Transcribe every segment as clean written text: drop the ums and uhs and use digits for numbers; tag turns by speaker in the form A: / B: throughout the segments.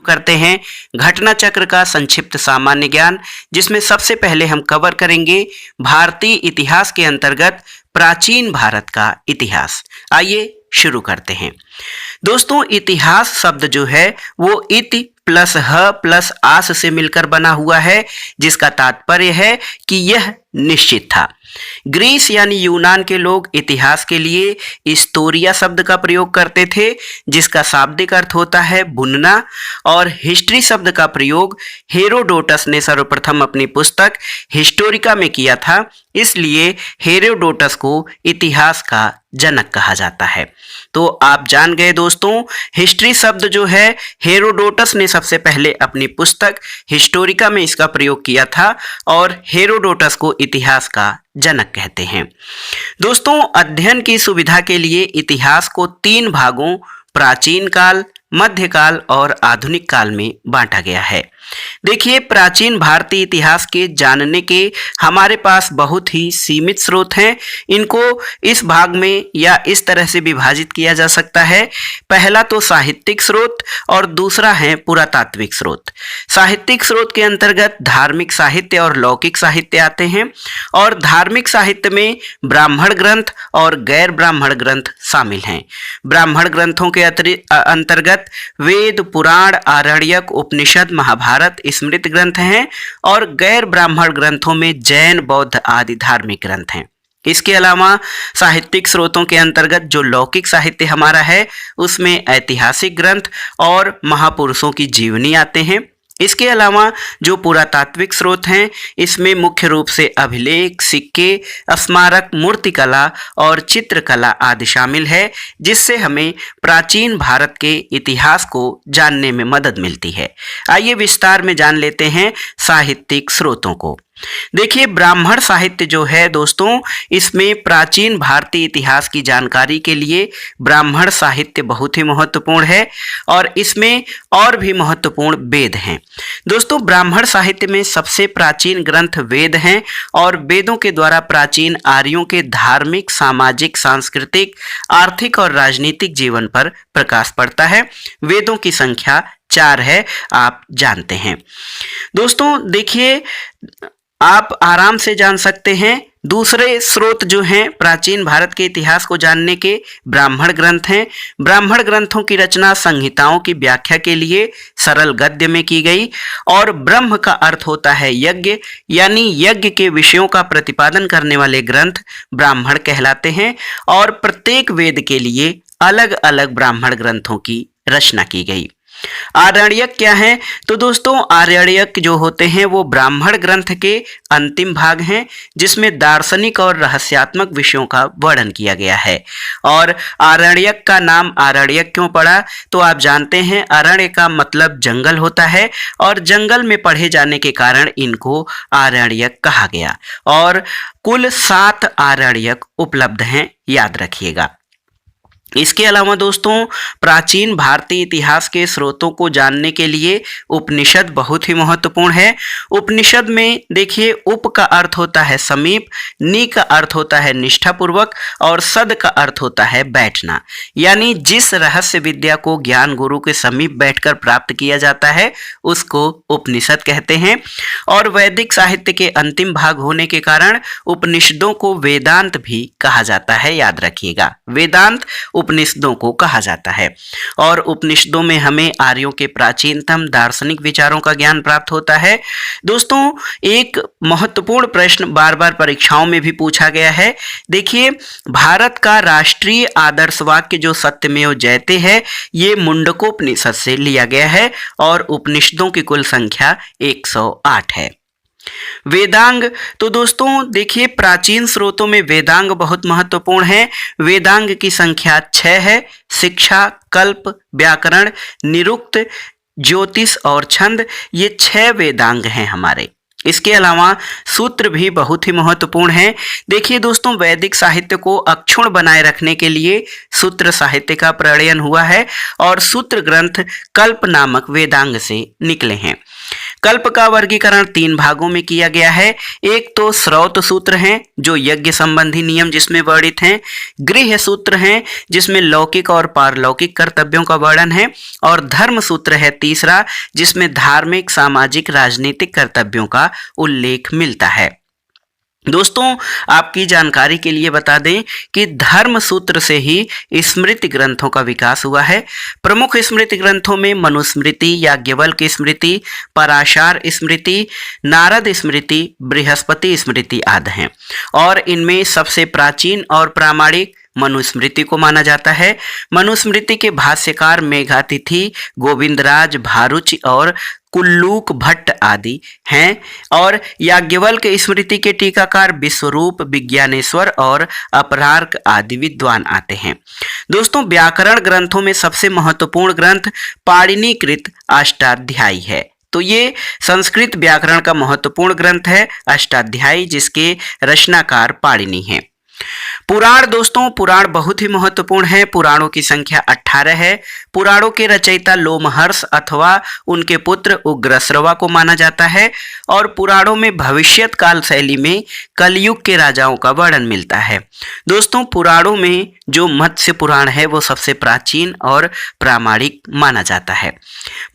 A: करते हैं घटना चक्र का संक्षिप्त सामान्य ज्ञान, जिसमें सबसे पहले हम कवर करेंगे भारतीय इतिहास के अंतर्गत प्राचीन भारत का इतिहास। आइए शुरू करते हैं। दोस्तों, इतिहास शब्द जो है वो इति प्लस ह प्लस आस से मिलकर बना हुआ है, जिसका तात्पर्य है कि यह निश्चित था। ग्रीस यानी यूनान के लोग इतिहास के लिए हिस्टोरिया शब्द का प्रयोग करते थे, जिसका शाब्दिक अर्थ होता है बुनना, और हिस्ट्री शब्द का प्रयोग हेरोडोटस ने सर्वप्रथम अपनी पुस्तक हिस्टोरिका में किया था, इसलिए हेरोडोटस को इतिहास का जनक कहा जाता है। तो आप जान गए दोस्तों, हिस्ट्री शब्द जो है हेरोडोटस ने सबसे पहले अपनी पुस्तक हिस्टोरिका में इसका प्रयोग किया था और हेरोडोटस को इतिहास का जनक कहते हैं। दोस्तों, अध्ययन की सुविधा के लिए इतिहास को 3 भागों प्राचीन काल, मध्यकाल और आधुनिक काल में बांटा गया है। देखिए, प्राचीन भारतीय इतिहास के जानने के हमारे पास बहुत ही सीमित स्रोत हैं। इनको इस भाग में या इस तरह से विभाजित किया जा सकता है। पहला तो साहित्यिक स्रोत और दूसरा है पुरातात्विक स्रोत। साहित्यिक स्रोत के अंतर्गत धार्मिक साहित्य और लौकिक साहित्य आते हैं, और धार्मिक साहित्य में ब्राह्मण ग्रंथ और गैर ब्राह्मण ग्रंथ शामिल हैं। ब्राह्मण ग्रंथों के अंतर्गत वेद, पुराण, आरण्यक, उपनिषद, महाभारत स्मृति ग्रंथ हैं, और गैर ब्राह्मण ग्रंथों में जैन, बौद्ध आदि धार्मिक ग्रंथ हैं। इसके अलावा साहित्यिक स्रोतों के अंतर्गत जो लौकिक साहित्य हमारा है, उसमें ऐतिहासिक ग्रंथ और महापुरुषों की जीवनी आते हैं। इसके अलावा जो पुरातात्विक स्रोत हैं, इसमें मुख्य रूप से अभिलेख, सिक्के, स्मारक, मूर्तिकला और चित्रकला आदि शामिल है, जिससे हमें प्राचीन भारत के इतिहास को जानने में मदद मिलती है। आइए विस्तार में जान लेते हैं साहित्यिक स्रोतों को। देखिए, ब्राह्मण साहित्य जो है दोस्तों, इसमें प्राचीन भारतीय इतिहास की जानकारी के लिए ब्राह्मण साहित्य बहुत ही महत्वपूर्ण है, और इसमें और भी महत्वपूर्ण वेद हैं। दोस्तों, ब्राह्मण साहित्य में सबसे प्राचीन ग्रंथ वेद हैं, और वेदों के द्वारा प्राचीन आर्यों के धार्मिक, सामाजिक, सांस्कृतिक, आर्थिक और राजनीतिक जीवन पर प्रकाश पड़ता है। वेदों की संख्या 4 है, आप जानते हैं। दोस्तों देखिए, आप आराम से जान सकते हैं। दूसरे स्रोत जो हैं प्राचीन भारत के इतिहास को जानने के, ब्राह्मण ग्रंथ हैं। ब्राह्मण ग्रंथों की रचना संहिताओं की व्याख्या के लिए सरल गद्य में की गई, और ब्रह्म का अर्थ होता है यज्ञ, यानी यज्ञ के विषयों का प्रतिपादन करने वाले ग्रंथ ब्राह्मण कहलाते हैं, और प्रत्येक वेद के लिए अलग अलग ब्राह्मण ग्रंथों की रचना की गई। आरण्यक क्या है? तो दोस्तों, आरण्यक जो होते हैं वो ब्राह्मण ग्रंथ के अंतिम भाग हैं, जिसमें दार्शनिक और रहस्यात्मक विषयों का वर्णन किया गया है। और आरण्यक का नाम आरण्यक क्यों पड़ा? तो आप जानते हैं, अरण्य का मतलब जंगल होता है, और जंगल में पढ़े जाने के कारण इनको आरण्यक कहा गया। और कुल 7 आरण्यक उपलब्ध हैं, याद रखिएगा। इसके अलावा दोस्तों, प्राचीन भारतीय इतिहास के स्रोतों को जानने के लिए उपनिषद बहुत ही महत्वपूर्ण है। उपनिषद में देखिए, उप का अर्थ होता है समीप, नि का अर्थ होता है निष्ठापूर्वक, और सद का अर्थ होता है बैठना, यानी जिस रहस्य विद्या को ज्ञान गुरु के समीप बैठकर प्राप्त किया जाता है उसको उपनिषद कहते हैं। और वैदिक साहित्य के अंतिम भाग होने के कारण उपनिषदों को वेदांत भी कहा जाता है, याद रखिएगा। वेदांत उपनिषदों को कहा जाता है, और उपनिषदों में हमें आर्यों के प्राचीनतम दार्शनिक विचारों का ज्ञान प्राप्त होता है। दोस्तों, एक महत्वपूर्ण प्रश्न बार बार परीक्षाओं में भी पूछा गया है। देखिए, भारत का राष्ट्रीय आदर्श वाक्य जो सत्यमेव जयते है, ये मुंडकोपनिषद से लिया गया है, और उपनिषदों की कुल संख्या 108 है। वेदांग, तो दोस्तों देखिए, प्राचीन स्रोतों में वेदांग बहुत महत्वपूर्ण है। वेदांग की संख्या 6 है। शिक्षा, कल्प, व्याकरण, निरुक्त, ज्योतिष और छंद, ये 6 वेदांग हैं हमारे। इसके अलावा सूत्र भी बहुत ही महत्वपूर्ण है। देखिए दोस्तों, वैदिक साहित्य को अक्षुण्ण बनाए रखने के लिए सूत्र साहित्य का प्रणयन हुआ है, और सूत्र ग्रंथ कल्प नामक वेदांग से निकले हैं। कल्प का वर्गीकरण 3 भागों में किया गया है। एक तो श्रौत सूत्र हैं जो यज्ञ संबंधी नियम जिसमें वर्णित हैं, गृह सूत्र हैं जिसमें लौकिक और पारलौकिक कर्तव्यों का वर्णन है, और धर्म सूत्र है तीसरा जिसमें धार्मिक, सामाजिक, राजनीतिक कर्तव्यों का उल्लेख मिलता है। दोस्तों, आपकी जानकारी के लिए बता दें कि धर्म सूत्र से ही स्मृति ग्रंथों का विकास हुआ है। प्रमुख स्मृति ग्रंथों में मनुस्मृति, याज्ञवल्क स्मृति, पराशर स्मृति, नारद स्मृति, बृहस्पति स्मृति आदि हैं, और इनमें सबसे प्राचीन और प्रामाणिक मनुस्मृति को माना जाता है। मनुस्मृति के भाष्यकार मेघातिथि, गोविंदराज भारुच और कुल्लूक भट्ट आदि हैं, और याज्ञवल्क स्मृति के टीकाकार विश्वरूप, विज्ञानेश्वर और अपरार्क आदि विद्वान आते हैं। दोस्तों, व्याकरण ग्रंथों में सबसे महत्वपूर्ण ग्रंथ पाणिनिकृत अष्टाध्यायी है। तो ये संस्कृत व्याकरण का महत्वपूर्ण ग्रंथ है अष्टाध्यायी, जिसके रचनाकार पाणिनि हैं। पुराण, दोस्तों, पुराण बहुत ही महत्वपूर्ण है। पुराणों की संख्या 18 है। पुराणों के रचयिता लोमहर्ष अथवा उनके पुत्र उग्रश्रवा को माना जाता है, और पुराणों में भविष्यत काल शैली में कलयुग के राजाओं का वर्णन मिलता है। दोस्तों, पुराणों में जो मत्स्य पुराण है वो सबसे प्राचीन और प्रामाणिक माना जाता है।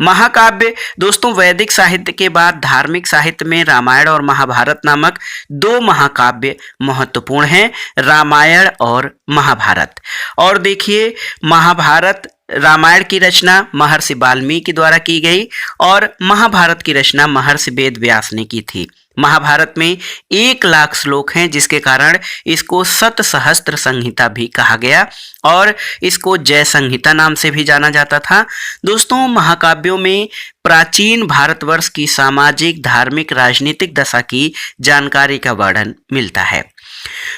A: महाकाव्य, दोस्तों, वैदिक साहित्य के बाद धार्मिक साहित्य में रामायण और महाभारत नामक 2 महाकाव्य महत्वपूर्ण हैं, रामायण और महाभारत। और देखिए, महाभारत, रामायण की रचना महर्षि वाल्मीकि द्वारा की गई और महाभारत की रचना महर्षि वेद व्यास ने की थी। महाभारत में 1 लाख श्लोक हैं, जिसके कारण इसको शतसहस्त्र संहिता भी कहा गया और इसको जय संहिता नाम से भी जाना जाता था। दोस्तों, महाकाव्यों में प्राचीन भारतवर्ष की सामाजिक, धार्मिक, राजनीतिक दशा की जानकारी का वर्णन मिलता है।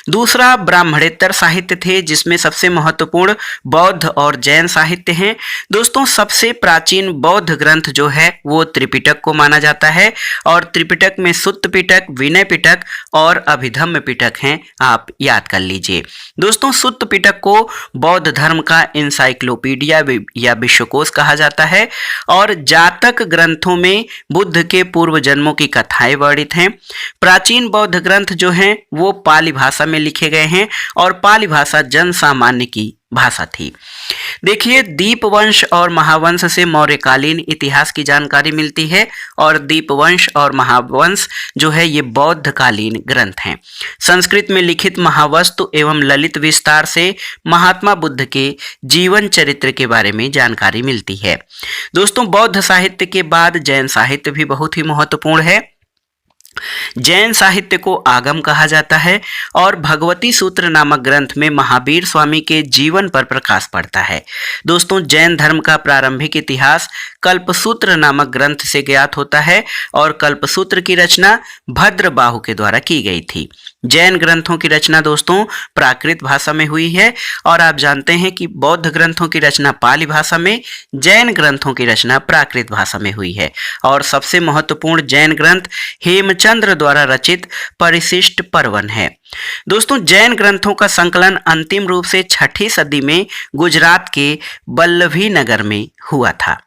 A: दूसरा ब्राह्मणेतर साहित्य थे, जिसमें सबसे महत्वपूर्ण बौद्ध और जैन साहित्य हैं। दोस्तों, सबसे प्राचीन बौद्ध ग्रंथ जो है वो त्रिपिटक को माना जाता है, और त्रिपिटक में सुत्त पिटक, विनय पिटक और अभिधम्म पिटक हैं, आप याद कर लीजिए। दोस्तों, सुत्त पिटक को बौद्ध धर्म का इंसाइक्लोपीडिया या विश्वकोश कहा जाता है, और जातक ग्रंथों में बुद्ध के पूर्व जन्मों की कथाएं वर्णित हैं। प्राचीन बौद्ध ग्रंथ जो हैं वो पाली भाषा में लिखे गए हैं, और पाली भाषा जन सामान्य की भाषा थी। देखिए, दीपवंश और महावंश से मौर्यकालीन इतिहास की जानकारी मिलती है, और दीपवंश और महावंश जो है ये बौद्धकालीन ग्रंथ हैं। संस्कृत में लिखित महावस्तु एवं ललित विस्तार से महात्मा बुद्ध के जीवन चरित्र के बारे में जानकारी मिलती है। दोस्तों, बौद्ध साहित्य के बाद जैन साहित्य भी बहुत ही महत्वपूर्ण है। जैन साहित्य को आगम कहा जाता है, और भगवती सूत्र नामक ग्रंथ में महावीर स्वामी के जीवन पर प्रकाश पड़ता है। दोस्तों, जैन धर्म का प्रारंभिक इतिहास कल्पसूत्र नामक ग्रंथ से ज्ञात होता है, और कल्पसूत्र की रचना भद्रबाहु के द्वारा की गई थी। जैन ग्रंथों की रचना दोस्तों प्राकृत भाषा में हुई है, और आप जानते हैं कि बौद्ध ग्रंथों की रचना पाली भाषा में, जैन ग्रंथों की रचना प्राकृत भाषा में हुई है। और सबसे महत्वपूर्ण जैन ग्रंथ हेमचंद्र द्वारा रचित परिशिष्ट पर्वन है। दोस्तों, जैन ग्रंथों का संकलन अंतिम रूप से 6ठी सदी में गुजरात के बल्लभी नगर में हुआ था।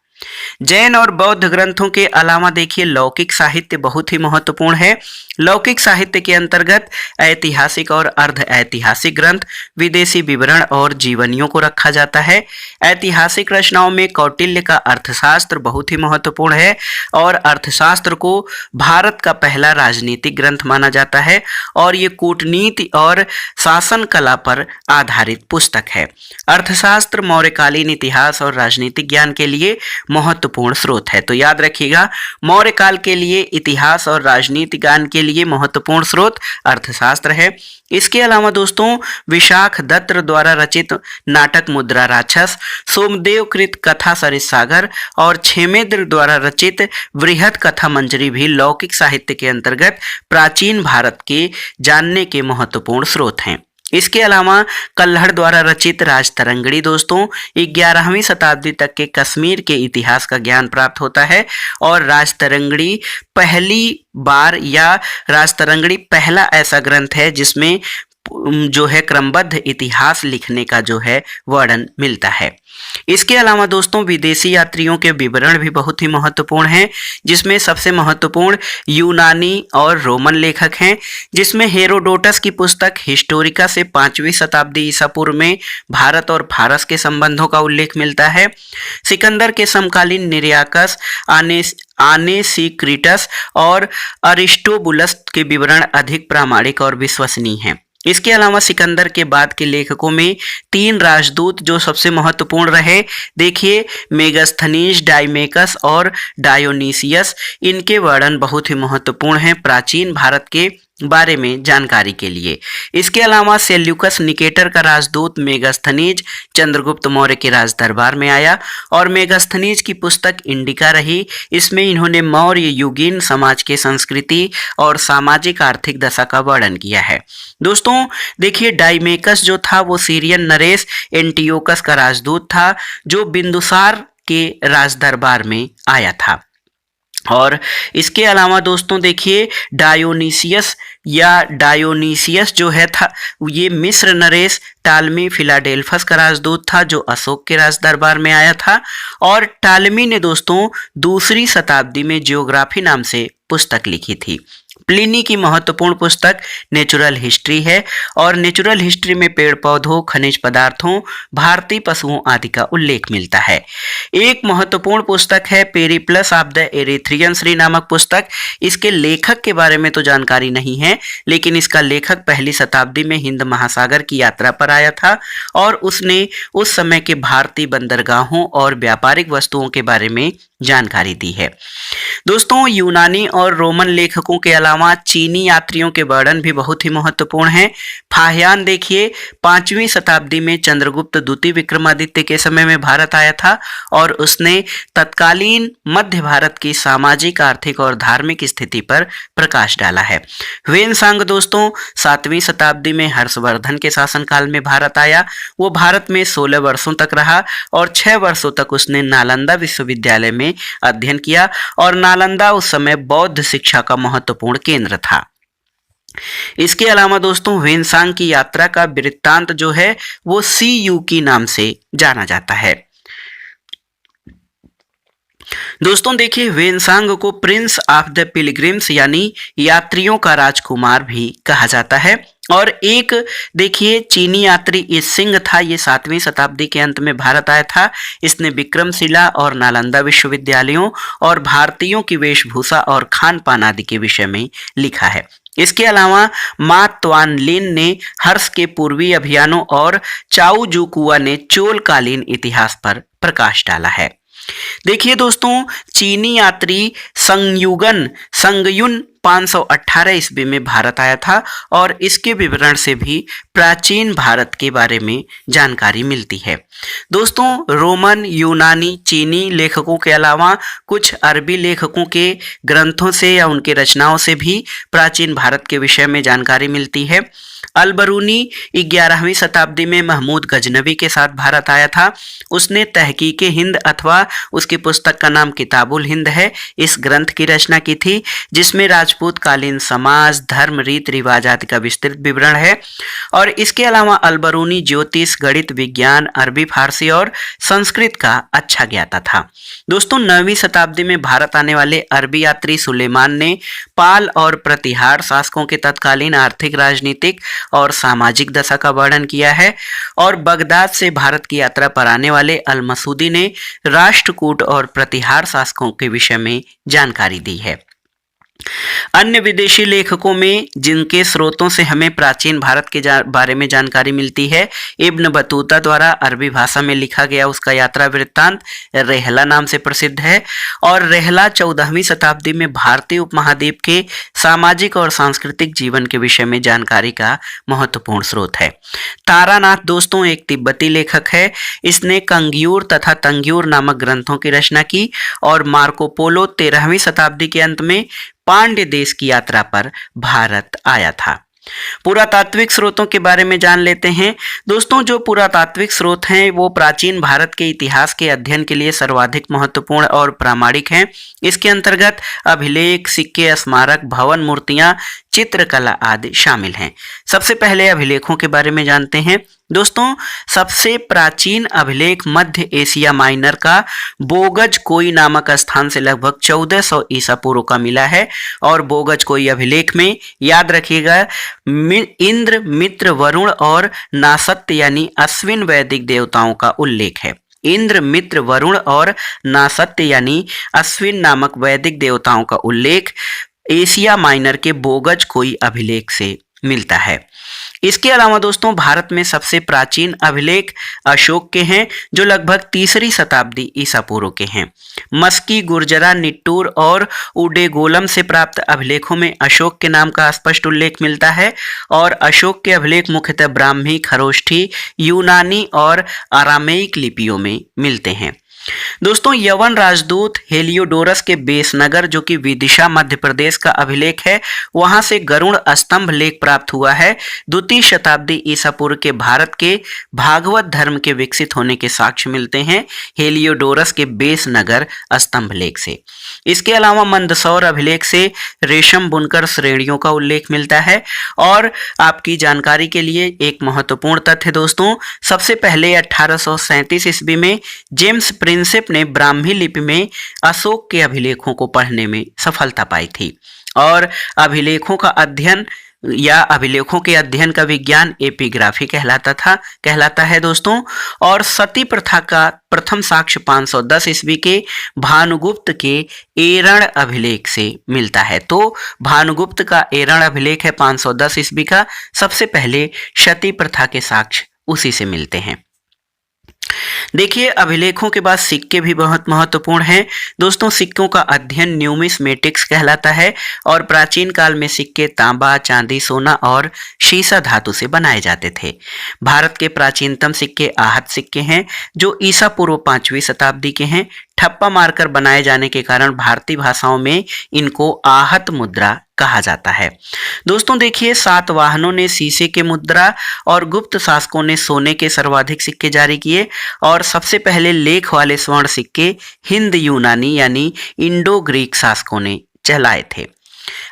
A: जैन और बौद्ध ग्रंथों के अलावा देखिए, लौकिक साहित्य बहुत ही महत्वपूर्ण है। लौकिक साहित्य के अंतर्गत ऐतिहासिक और अर्ध ऐतिहासिक ग्रंथ, विदेशी विवरण और जीवनियों को रखा जाता है। ऐतिहासिक रचनाओं में कौटिल्य का अर्थशास्त्र बहुत ही महत्वपूर्ण है, और अर्थशास्त्र को भारत का पहला राजनीतिक ग्रंथ माना जाता है, और ये कूटनीति और शासन कला पर आधारित पुस्तक है। अर्थशास्त्र मौर्यकालीन इतिहास और राजनीतिक ज्ञान के लिए महत्वपूर्ण स्रोत है। तो याद रखिएगा, मौर्य काल के लिए इतिहास और राजनीति ज्ञान के लिए महत्वपूर्ण स्रोत अर्थशास्त्र है। इसके अलावा दोस्तों, विशाख दत्त द्वारा रचित नाटक मुद्रा राक्षस, सोमदेव कृत कथा सरिस सागर और क्षेमेंद्र द्वारा रचित वृहत कथा मंजरी भी लौकिक साहित्य के अंतर्गत प्राचीन भारत के जानने के महत्वपूर्ण स्रोत हैं। इसके अलावा कल्हड़ द्वारा रचित राजतरंगिणी दोस्तों 11वीं शताब्दी तक के कश्मीर के इतिहास का ज्ञान प्राप्त होता है, और राजतरंगिणी पहली बार या राजतरंगिणी पहला ऐसा ग्रंथ है जिसमें जो है क्रमबद्ध इतिहास लिखने का जो है वर्णन मिलता है। इसके अलावा दोस्तों विदेशी यात्रियों के विवरण भी बहुत ही महत्वपूर्ण हैं, जिसमें सबसे महत्वपूर्ण यूनानी और रोमन लेखक हैं, जिसमें हेरोडोटस की पुस्तक हिस्टोरिका से 5वीं शताब्दी ईसा पूर्व में भारत और फारस के संबंधों का उल्लेख मिलता है। सिकंदर के समकालीन निरियाकस, आनेसिक्रिटस और अरिस्टोबुलस के विवरण अधिक प्रामाणिक और विश्वसनीय हैं। इसके अलावा सिकंदर के बाद के लेखकों में 3 राजदूत जो सबसे महत्वपूर्ण रहे, देखिए मेगास्थनीज, डाइमेकस और डायोनीसियस, इनके वर्णन बहुत ही महत्वपूर्ण हैं प्राचीन भारत के बारे में जानकारी के लिए। इसके अलावा सेल्यूकस निकेटर का राजदूत मेगास्थनीज चंद्रगुप्त मौर्य के राज दरबार में आया और मेगास्थनीज की पुस्तक इंडिका रही। इसमें इन्होंने मौर्य युगीन समाज के संस्कृति और सामाजिक आर्थिक दशा का वर्णन किया है। दोस्तों देखिए डाइमेकस जो था वो सीरियन नरेश एंटियोकस का राजदूत था, जो बिंदुसार के राज दरबार में आया था। और इसके अलावा दोस्तों देखिए डायोनीसियस जो है था, ये मिस्र नरेश टालमी फिलाडेल्फस का राजदूत था, जो अशोक के राज दरबार में आया था। और टालमी ने दोस्तों 2री शताब्दी में जियोग्राफी नाम से पुस्तक लिखी थी। प्लिनी की महत्वपूर्ण पुस्तक नेचुरल हिस्ट्री है और नेचुरल हिस्ट्री में पेड़ पौधों, खनिज पदार्थों, भारतीय पशुओं आदि का उल्लेख मिलता है। एक महत्वपूर्ण पुस्तक है Periplus of the Erythraean Shri नामक पुस्तक। इसके लेखक के बारे में तो जानकारी नहीं है, लेकिन इसका लेखक 1ली शताब्दी में हिंद महासागर की यात्रा पर आया था और उसने उस समय के भारतीय बंदरगाहों और व्यापारिक वस्तुओं के बारे में जानकारी दी है। दोस्तों यूनानी और रोमन लेखकों के अलावा चीनी यात्रियों के वर्णन भी बहुत ही महत्वपूर्ण हैं। फाहियान देखिए 5वीं शताब्दी में चंद्रगुप्त द्वितीय विक्रमादित्य के समय में भारत आया था और उसने तत्कालीन मध्य भारत की सामाजिक, आर्थिक और धार्मिक स्थिति पर प्रकाश डाला है। ह्वेनसांग दोस्तों 7वीं शताब्दी में हर्षवर्धन के शासनकाल में भारत आया। वो भारत में 16 वर्षों तक रहा और 6 वर्षों तक उसने नालंदा विश्वविद्यालय में अध्ययन किया और नालंदा उस समय बौद्ध शिक्षा का महत्वपूर्ण केंद्र था। इसके अलावा दोस्तों ह्वेनसांग की यात्रा का वृत्तांत जो है वो CU की नाम से जाना जाता है। दोस्तों देखिए ह्वेनसांग को प्रिंस ऑफ द पिलग्रिम्स यानी यात्रियों का राजकुमार भी कहा जाता है। और एक देखिए चीनी यात्री इसिंग था, ये 7वीं शताब्दी के अंत में भारत आया था। इसने विक्रमशिला और नालंदा विश्वविद्यालयों और भारतीयों की वेशभूषा और खान पान आदि के विषय में लिखा है। इसके अलावा मा त्वानलिन ने हर्ष के पूर्वी अभियानों और चाउ जुकुआ ने चोलकालीन इतिहास पर प्रकाश डाला है। देखिए दोस्तों चीनी यात्री संगयुन 518 ईस्वी में भारत आया था और इसके विवरण से भी प्राचीन भारत के बारे में जानकारी मिलती है। दोस्तों रोमन, यूनानी, चीनी लेखकों के अलावा कुछ अरबी लेखकों के ग्रंथों से या उनके रचनाओं से भी प्राचीन भारत के विषय में जानकारी मिलती है। अलबरूनी 11वीं शताब्दी में महमूद गजनवी के साथ भारत आया था। उसने तहकीके हिंद अथवा उसकी पुस्तक का नाम किताबुल हिंद है, इस ग्रंथ की रचना की थी, जिसमें राजपूत कालीन समाज, धर्म, रीत रिवाज आदि का विस्तृत विवरण है। और इसके अलावा अलबरूनी ज्योतिष, गणित, विज्ञान, अरबी, फारसी और संस्कृत का अच्छा ज्ञाता था। दोस्तों 9वीं शताब्दी में भारत आने वाले अरबी यात्री सुलेमान ने पाल और प्रतिहार शासकों के तत्कालीन आर्थिक, राजनीतिक और सामाजिक दशा का वर्णन किया है। और बगदाद से भारत की यात्रा पर आने वाले अल मसूदी ने राष्ट्रकूट और प्रतिहार शासकों के विषय में जानकारी दी है। अन्य विदेशी लेखकों में जिनके स्रोतों से हमें प्राचीन भारत के बारे में जानकारी मिलती है, इब्न बतूता द्वारा अरबी भाषा में लिखा गया उसका यात्रा वृत्तांत रेहला नाम से प्रसिद्ध है। और रेहला 14वीं शताब्दी में भारतीय उपमहाद्वीप के सामाजिक और सांस्कृतिक जीवन के विषय में जानकारी का महत्वपूर्ण स्रोत है। तारानाथ दोस्तों एक तिब्बती लेखक है। इसने कंग्यूर तथा तंग्यूर नामक ग्रंथों की रचना की। और मार्को पोलो 13वीं शताब्दी के अंत में पांड्य देश की यात्रा पर भारत आया था। पुरातात्विक स्रोतों के बारे में जान लेते हैं। दोस्तों, जो पुरातात्विक स्रोत हैं वो प्राचीन भारत के इतिहास के अध्ययन के लिए सर्वाधिक महत्वपूर्ण और प्रामाणिक हैं। इसके अंतर्गत अभिलेख, सिक्के, स्मारक, भवन, मूर्तियां, चित्रकला आदि शामिल हैं। सबसे पहले अभिलेखों के बारे में जानते हैं। दोस्तों, सबसे प्राचीन अभिलेख मध्य एशिया माइनर का बोगज कोई नामक स्थान से लगभग 1400 ईसा पूर्व का मिला है। और बोगज कोई अभिलेख में याद रखिएगा इंद्र, मित्र, वरुण और नासत्य यानी अश्विन वैदिक देवताओं का उल्लेख है। इंद्र, मित्र, वरुण और नासत्य यानी अश्विन नामक वैदिक देवताओं का उल्लेख एशिया माइनर के बोगज कोई अभिलेख से मिलता है। इसके अलावा दोस्तों, भारत में सबसे प्राचीन अभिलेख अशोक के हैं, जो लगभग 3री शताब्दी ईसा पूर्व के हैं। मस्की, गुर्जरा, निट्टूर और उडेगोलम से प्राप्त अभिलेखों में अशोक के नाम का स्पष्ट उल्लेख मिलता है। और अशोक के अभिलेख मुख्यतः ब्राह्मी, खरोष्ठी, यूनानी और अरामेइक लिपियों में मिलते हैं। दोस्तों, यवन राजदूत हेलियोडोरस के बेसनगर, जो कि विदिशा मध्य प्रदेश का अभिलेख है, वहां से गरुड़ स्तंभ लेख प्राप्त हुआ है। 2री शताब्दी ईसा पूर्व के भारत के भागवत धर्म के विकसित होने के साक्ष्य मिलते हैं हेलियोडोरस के बेसनगर स्तंभ लेख से। इसके अलावा मंदसौर अभिलेख से रेशम बुनकर श्रेणियों का उल्लेख मिलता है। और आपकी जानकारी के लिए एक महत्वपूर्ण तथ्य दोस्तों, सबसे पहले 1837 ईस्वी में जेम्स प्रिंसेप ने ब्राह्मी लिपि में अशोक के अभिलेखों को पढ़ने में सफलता पाई थी। और अभिलेखों का अध्ययन या अभिलेखों के अध्ययन का विज्ञान एपिग्राफी कहलाता है दोस्तों। और सती प्रथा का प्रथम साक्ष्य 510 ईस्वी के भानुगुप्त के एरण अभिलेख से मिलता है। तो भानुगुप्त का एरण अभिलेख है 510 ईस्वी का। सबसे पहले सती प्रथा के साक्ष्य उसी से मिलते हैं। देखिए, अभिलेखों के बाद सिक्के भी बहुत महत्वपूर्ण हैं। दोस्तों, सिक्कों का अध्ययन न्यूमिस्मेटिक्स कहलाता है। और प्राचीन काल में सिक्के तांबा, चांदी, सोना और शीशा धातु से बनाए जाते थे। भारत के प्राचीनतम सिक्के आहत सिक्के हैं, जो ईसा पूर्व 5वीं शताब्दी के हैं। ठप्पा मारकर बनाए जाने के कारण भारतीय भाषाओं में इनको आहत मुद्रा कहा जाता है। दोस्तों देखिए, सातवाहनों ने शीशे के मुद्रा और गुप्त शासकों ने सोने के सर्वाधिक सिक्के जारी किए। और सबसे पहले लेख वाले स्वर्ण सिक्के हिंद यूनानी यानी इंडो ग्रीक शासकों ने चलाए थे।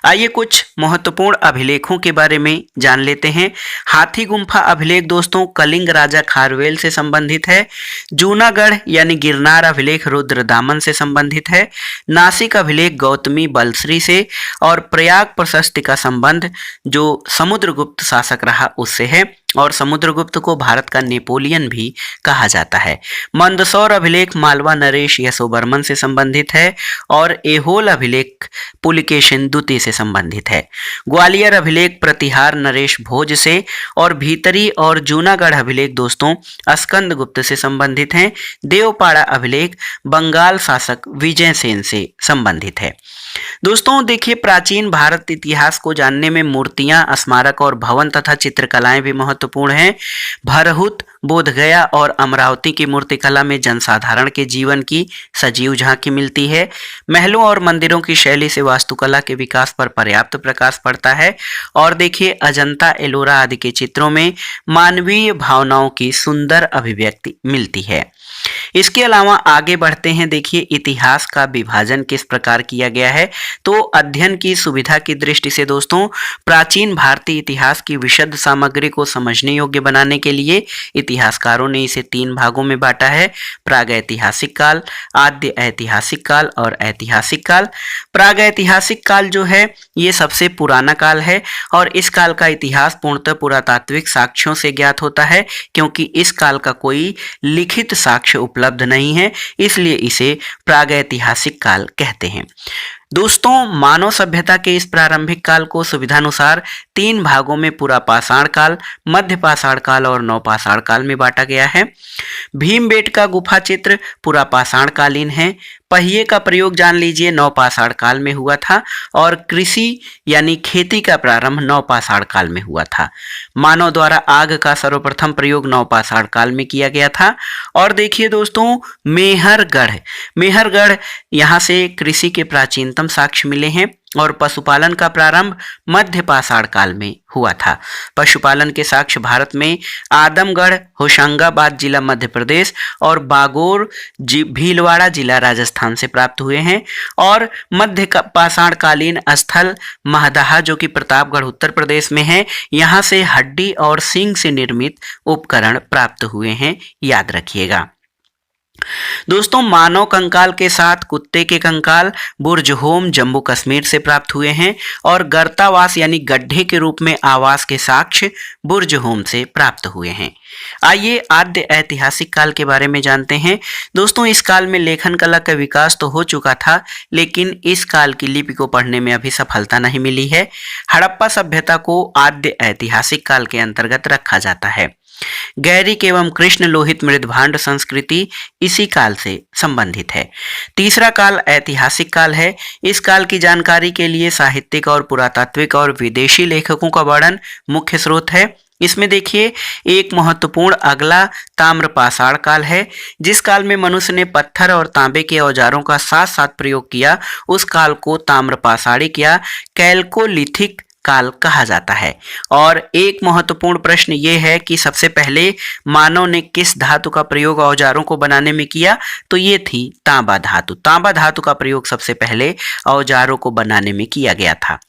A: आइए कुछ महत्वपूर्ण अभिलेखों के बारे में जान लेते हैं। हाथी गुम्फा अभिलेख दोस्तों कलिंग राजा खारवेल से संबंधित है। जूनागढ़ यानी गिरनार अभिलेख रुद्रदामन से संबंधित है। नासिक अभिलेख गौतमी बलश्री से। और प्रयाग प्रशस्ति का संबंध जो समुद्रगुप्त शासक रहा उससे है। और समुद्रगुप्त को भारत का नेपोलियन भी कहा जाता है। मंदसौर अभिलेख मालवा नरेश यशोवर्मन से संबंधित है। और एहोल अभिलेख पुलिकेशिन द्वितीय से संबंधित है। ग्वालियर अभिलेख प्रतिहार नरेश भोज से। और भीतरी और जूनागढ़ अभिलेख दोस्तों स्कंदगुप्त से संबंधित हैं। देवपाड़ा अभिलेख बंगाल शासक विजय सेन से संबंधित है। दोस्तों देखिए, प्राचीन भारत इतिहास को जानने में मूर्तियां, स्मारक और भवन तथा चित्रकलाएं भी महत्वपूर्ण हैं। भरहुत, बोधगया और अमरावती की मूर्तिकला में जनसाधारण के जीवन की सजीव झांकी मिलती है। महलों और मंदिरों की शैली से वास्तुकला के विकास पर पर्याप्त प्रकाश पड़ता है। और देखिए, अजंता, एलोरा आदि के चित्रों में मानवीय भावनाओं की सुंदर अभिव्यक्ति मिलती है। इसके अलावा आगे बढ़ते हैं। देखिए, इतिहास का विभाजन किस प्रकार किया गया है। तो अध्ययन की सुविधा की दृष्टि से दोस्तों प्राचीन भारतीय इतिहास की विशद सामग्री को समझने योग्य बनाने के लिए इतिहासकारों ने इसे 3 भागों में बांटा है। प्रागैतिहासिक काल, आद्य ऐतिहासिक काल और ऐतिहासिक काल। प्रागैतिहासिक काल जो है ये सबसे पुराना काल है। और इस काल का इतिहास पूर्णतः पुरातात्विक साक्ष्यों से ज्ञात होता है, क्योंकि इस काल का कोई लिखित साक्ष्य उपलब्ध नहीं है, इसलिए इसे प्रागैतिहासिक काल कहते हैं। दोस्तों, मानव सभ्यता के इस प्रारंभिक काल को सुविधानुसार 3 भागों में पुरापाषाण काल, मध्य पाषाण काल और नवपाषाण काल में बांटा गया है। भीमबेटका गुफा चित्र पुरापाषाण कालीन है। पहिए का प्रयोग जान लीजिए नवपाषाण काल में हुआ था। और कृषि यानी खेती का प्रारंभ नवपाषाण काल में हुआ था। मानव द्वारा आग का सर्वप्रथम प्रयोग नवपाषाण काल में किया गया था। और देखिए दोस्तों, मेहरगढ़ यहाँ से कृषि के प्राचीनतम साक्ष्य मिले हैं। और पशुपालन का प्रारंभ मध्य पाषाण काल में हुआ था। पशुपालन के साक्ष्य भारत में आदमगढ़, होशंगाबाद जिला मध्य प्रदेश और बागोर भीलवाड़ा जिला राजस्थान से प्राप्त हुए हैं। और मध्य पाषाण कालीन स्थल महदाहा जो कि प्रतापगढ़ उत्तर प्रदेश में है, यहाँ से हड्डी और सींग से निर्मित उपकरण प्राप्त हुए हैं, याद रखिएगा। दोस्तों, मानव कंकाल के साथ कुत्ते के कंकाल बुर्जहोम जम्मू कश्मीर से प्राप्त हुए हैं और गर्तावास यानी गड्ढे के रूप में आवास के साक्ष्य बुर्जहोम से प्राप्त हुए हैं। आइए आद्य ऐतिहासिक काल के बारे में जानते हैं। दोस्तों, इस काल में लेखन कला का विकास तो हो चुका था, लेकिन इस काल की लिपि को पढ़ने में अभी सफलता नहीं मिली है। हड़प्पा सभ्यता को आद्य ऐतिहासिक काल के अंतर्गत रखा जाता है। गैरिक एवं कृष्ण लोहित मृदभांड संस्कृति इसी काल से संबंधित है। तीसरा काल ऐतिहासिक काल है। इस काल की जानकारी के लिए साहित्यिक और पुरातात्विक और विदेशी लेखकों का वर्णन मुख्य स्रोत है। इसमें देखिए, एक महत्वपूर्ण अगला ताम्रपाषाण काल है। जिस काल में मनुष्य ने पत्थर और तांबे के औजारों का साथ साथ प्रयोग किया, उस काल को ताम्रपाषाणिक या कैल्कोलिथिक काल कहा जाता है। और एक महत्वपूर्ण प्रश्न ये है कि सबसे पहले मानव ने किस धातु का प्रयोग औजारों को बनाने में किया, तो ये थी तांबा धातु। तांबा धातु का प्रयोग सबसे पहले औजारों को बनाने में किया गया था।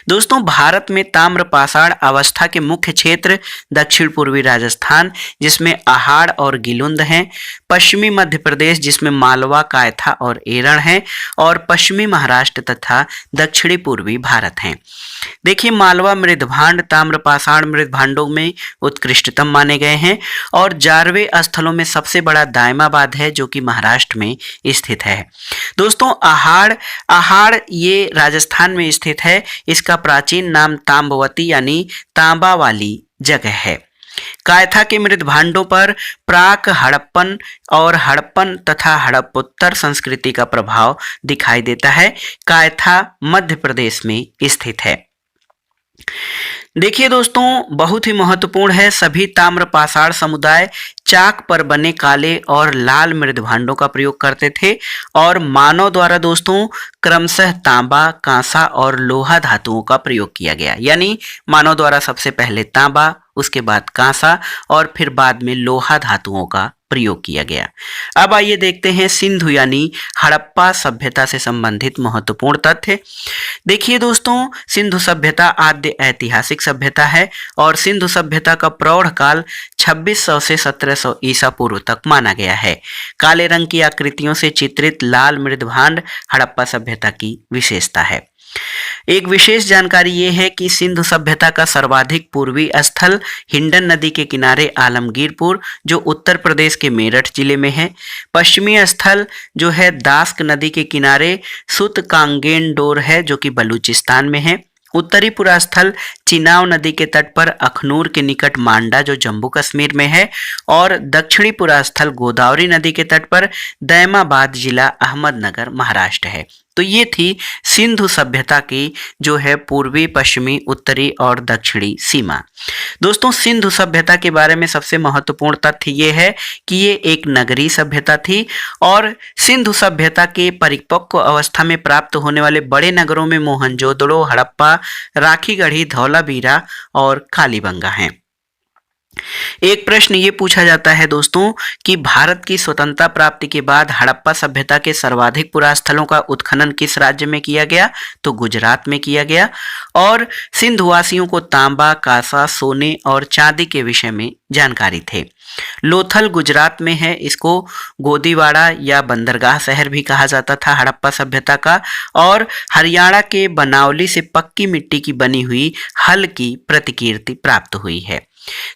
A: दोस्तों, भारत में ताम्रपाषाण अवस्था के मुख्य क्षेत्र दक्षिण पूर्वी राजस्थान जिसमें आहाड़ और गिलुंद हैं, पश्चिमी मध्य प्रदेश जिसमें मालवा, कायथा और एरण हैं, और पश्चिमी महाराष्ट्र तथा दक्षिणी पूर्वी भारत हैं। देखिए, मालवा मृदभांड ताम्रपाषाण मृदभांडों में उत्कृष्टतम माने गए हैं और जारवे स्थलों में सबसे बड़ा दायमाबाद है जो कि महाराष्ट्र में स्थित है। दोस्तों, आहाड़ ये राजस्थान में स्थित है। इसका प्राचीन नाम ताम्बवती यानी तांबा वाली जगह है। कायथा के मृदभांडों पर प्राक हड़प्पन और हड़प्पन तथा हड़प्पोत्तर संस्कृति का प्रभाव दिखाई देता है। कायथा मध्य प्रदेश में स्थित है। देखिए दोस्तों, बहुत ही महत्वपूर्ण है, सभी ताम्रपाषाण समुदाय चाक पर बने काले और लाल मृदभांडों का प्रयोग करते थे और मानव द्वारा दोस्तों क्रमशः तांबा, कांसा और लोहा धातुओं का प्रयोग किया गया। यानी मानव द्वारा सबसे पहले तांबा, उसके बाद कांसा और फिर बाद में लोहा धातुओं का प्रयोग किया गया। अब आइए देखते हैं सिंधु यानी हड़प्पा सभ्यता से संबंधित महत्वपूर्ण तथ्य। देखिए दोस्तों, सिंधु सभ्यता आद्य ऐतिहासिक सभ्यता है और सिंधु सभ्यता का प्रौढ़ काल 2600 से 1700 ईसा पूर्व तक माना गया है। काले रंग की आकृतियों से चित्रित लाल मृदभांड हड़प्पा सभ्यता की विशेषता है। एक विशेष जानकारी ये है कि सिंधु सभ्यता का सर्वाधिक पूर्वी स्थल हिंडन नदी के किनारे आलमगीरपुर जो उत्तर प्रदेश के मेरठ जिले में है। पश्चिमी स्थल जो है दास्क नदी के किनारे सुतकांगेंडोर है जो कि बलूचिस्तान में है। उत्तरी पूरा स्थल चिनाव नदी के तट पर अखनूर के निकट मांडा जो जम्मू कश्मीर में है और दक्षिणी पूरा स्थल गोदावरी नदी के तट पर दैमाबाद जिला अहमदनगर महाराष्ट्र है। तो ये थी सिंधु सभ्यता की जो है पूर्वी, पश्चिमी, उत्तरी और दक्षिणी सीमा। दोस्तों, सिंधु सभ्यता के बारे में सबसे महत्वपूर्ण तथ्य ये है कि ये एक नगरीय सभ्यता थी और सिंधु सभ्यता के परिपक्व अवस्था में प्राप्त होने वाले बड़े नगरों में मोहनजोदड़ो, हड़प्पा, राखीगढ़ी, धौलावीरा और कालीबंगा हैं। एक प्रश्न ये पूछा जाता है दोस्तों कि भारत की स्वतंत्रता प्राप्ति के बाद हड़प्पा सभ्यता के सर्वाधिक पुरास्थलों का उत्खनन किस राज्य में किया गया, तो गुजरात में किया गया। और सिंधुवासियों को तांबा, कांसा, सोने और चांदी के विषय में जानकारी थे। लोथल गुजरात में है, इसको गोदीवाड़ा या बंदरगाह शहर भी कहा जाता था हड़प्पा सभ्यता का। और हरियाणा के बनावली से पक्की मिट्टी की बनी हुई हल की प्रतिकीर्ति प्राप्त हुई है।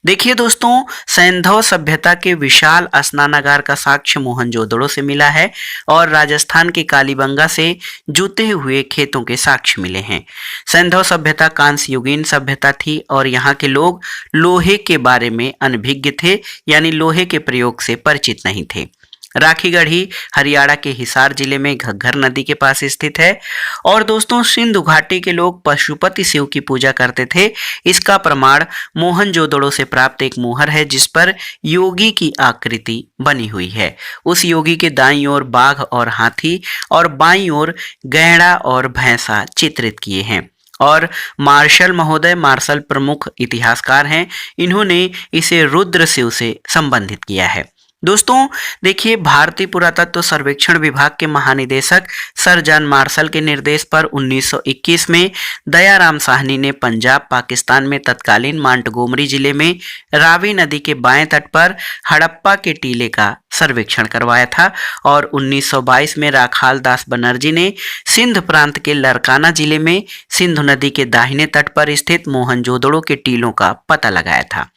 A: देखिए दोस्तों, सैंधव सभ्यता के विशाल स्नानागार का साक्ष्य मोहनजोदड़ो से मिला है और राजस्थान के कालीबंगा से जूते हुए खेतों के साक्ष्य मिले हैं। सैंधव सभ्यता कांस्य युगीन सभ्यता थी और यहाँ के लोग लोहे के बारे में अनभिज्ञ थे, यानी लोहे के प्रयोग से परिचित नहीं थे। राखीगढ़ी हरियाणा के हिसार जिले में घग्गर नदी के पास स्थित है। और दोस्तों सिंधु घाटी के लोग पशुपति शिव की पूजा करते थे। इसका प्रमाण मोहनजोदड़ो से प्राप्त एक मोहर है जिस पर योगी की आकृति बनी हुई है। उस योगी के दाईं ओर बाघ और हाथी और बाईं ओर गैंडा और भैंसा चित्रित किए हैं। और मार्शल प्रमुख इतिहासकार हैं, इन्होंने इसे रुद्र शिव से संबंधित किया है। दोस्तों देखिए, भारतीय पुरातत्व सर्वेक्षण विभाग के महानिदेशक सर जॉन मार्शल के निर्देश पर 1921 में दयाराम साहनी ने पंजाब पाकिस्तान में तत्कालीन मांटगोमरी जिले में रावी नदी के बाएं तट पर हड़प्पा के टीले का सर्वेक्षण करवाया था। और 1922 में राखाल दास बनर्जी ने सिंध प्रांत के लरकाना जिले में सिंधु नदी के दाहिने तट पर स्थित मोहनजोदड़ो के टीलों का पता लगाया था।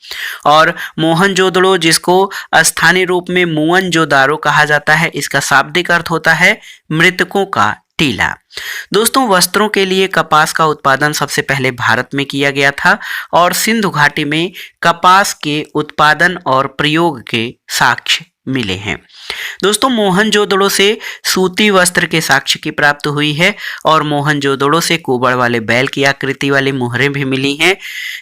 A: और मोहनजोदड़ो, जिसको स्थानीय रूप में मुअनजोदारो कहा जाता है, इसका शाब्दिक अर्थ होता है मृतकों का टीला। दोस्तों वस्त्रों के लिए कपास का उत्पादन सबसे पहले भारत में किया गया था और सिंधु घाटी में कपास के उत्पादन और प्रयोग के साक्ष्य मिले हैं। दोस्तों मोहनजोदड़ो से सूती वस्त्र के साक्ष्य की प्राप्ति हुई है और मोहनजोदड़ो से कुबड़ वाले बैल की आकृति वाली मोहरें भी मिली हैं।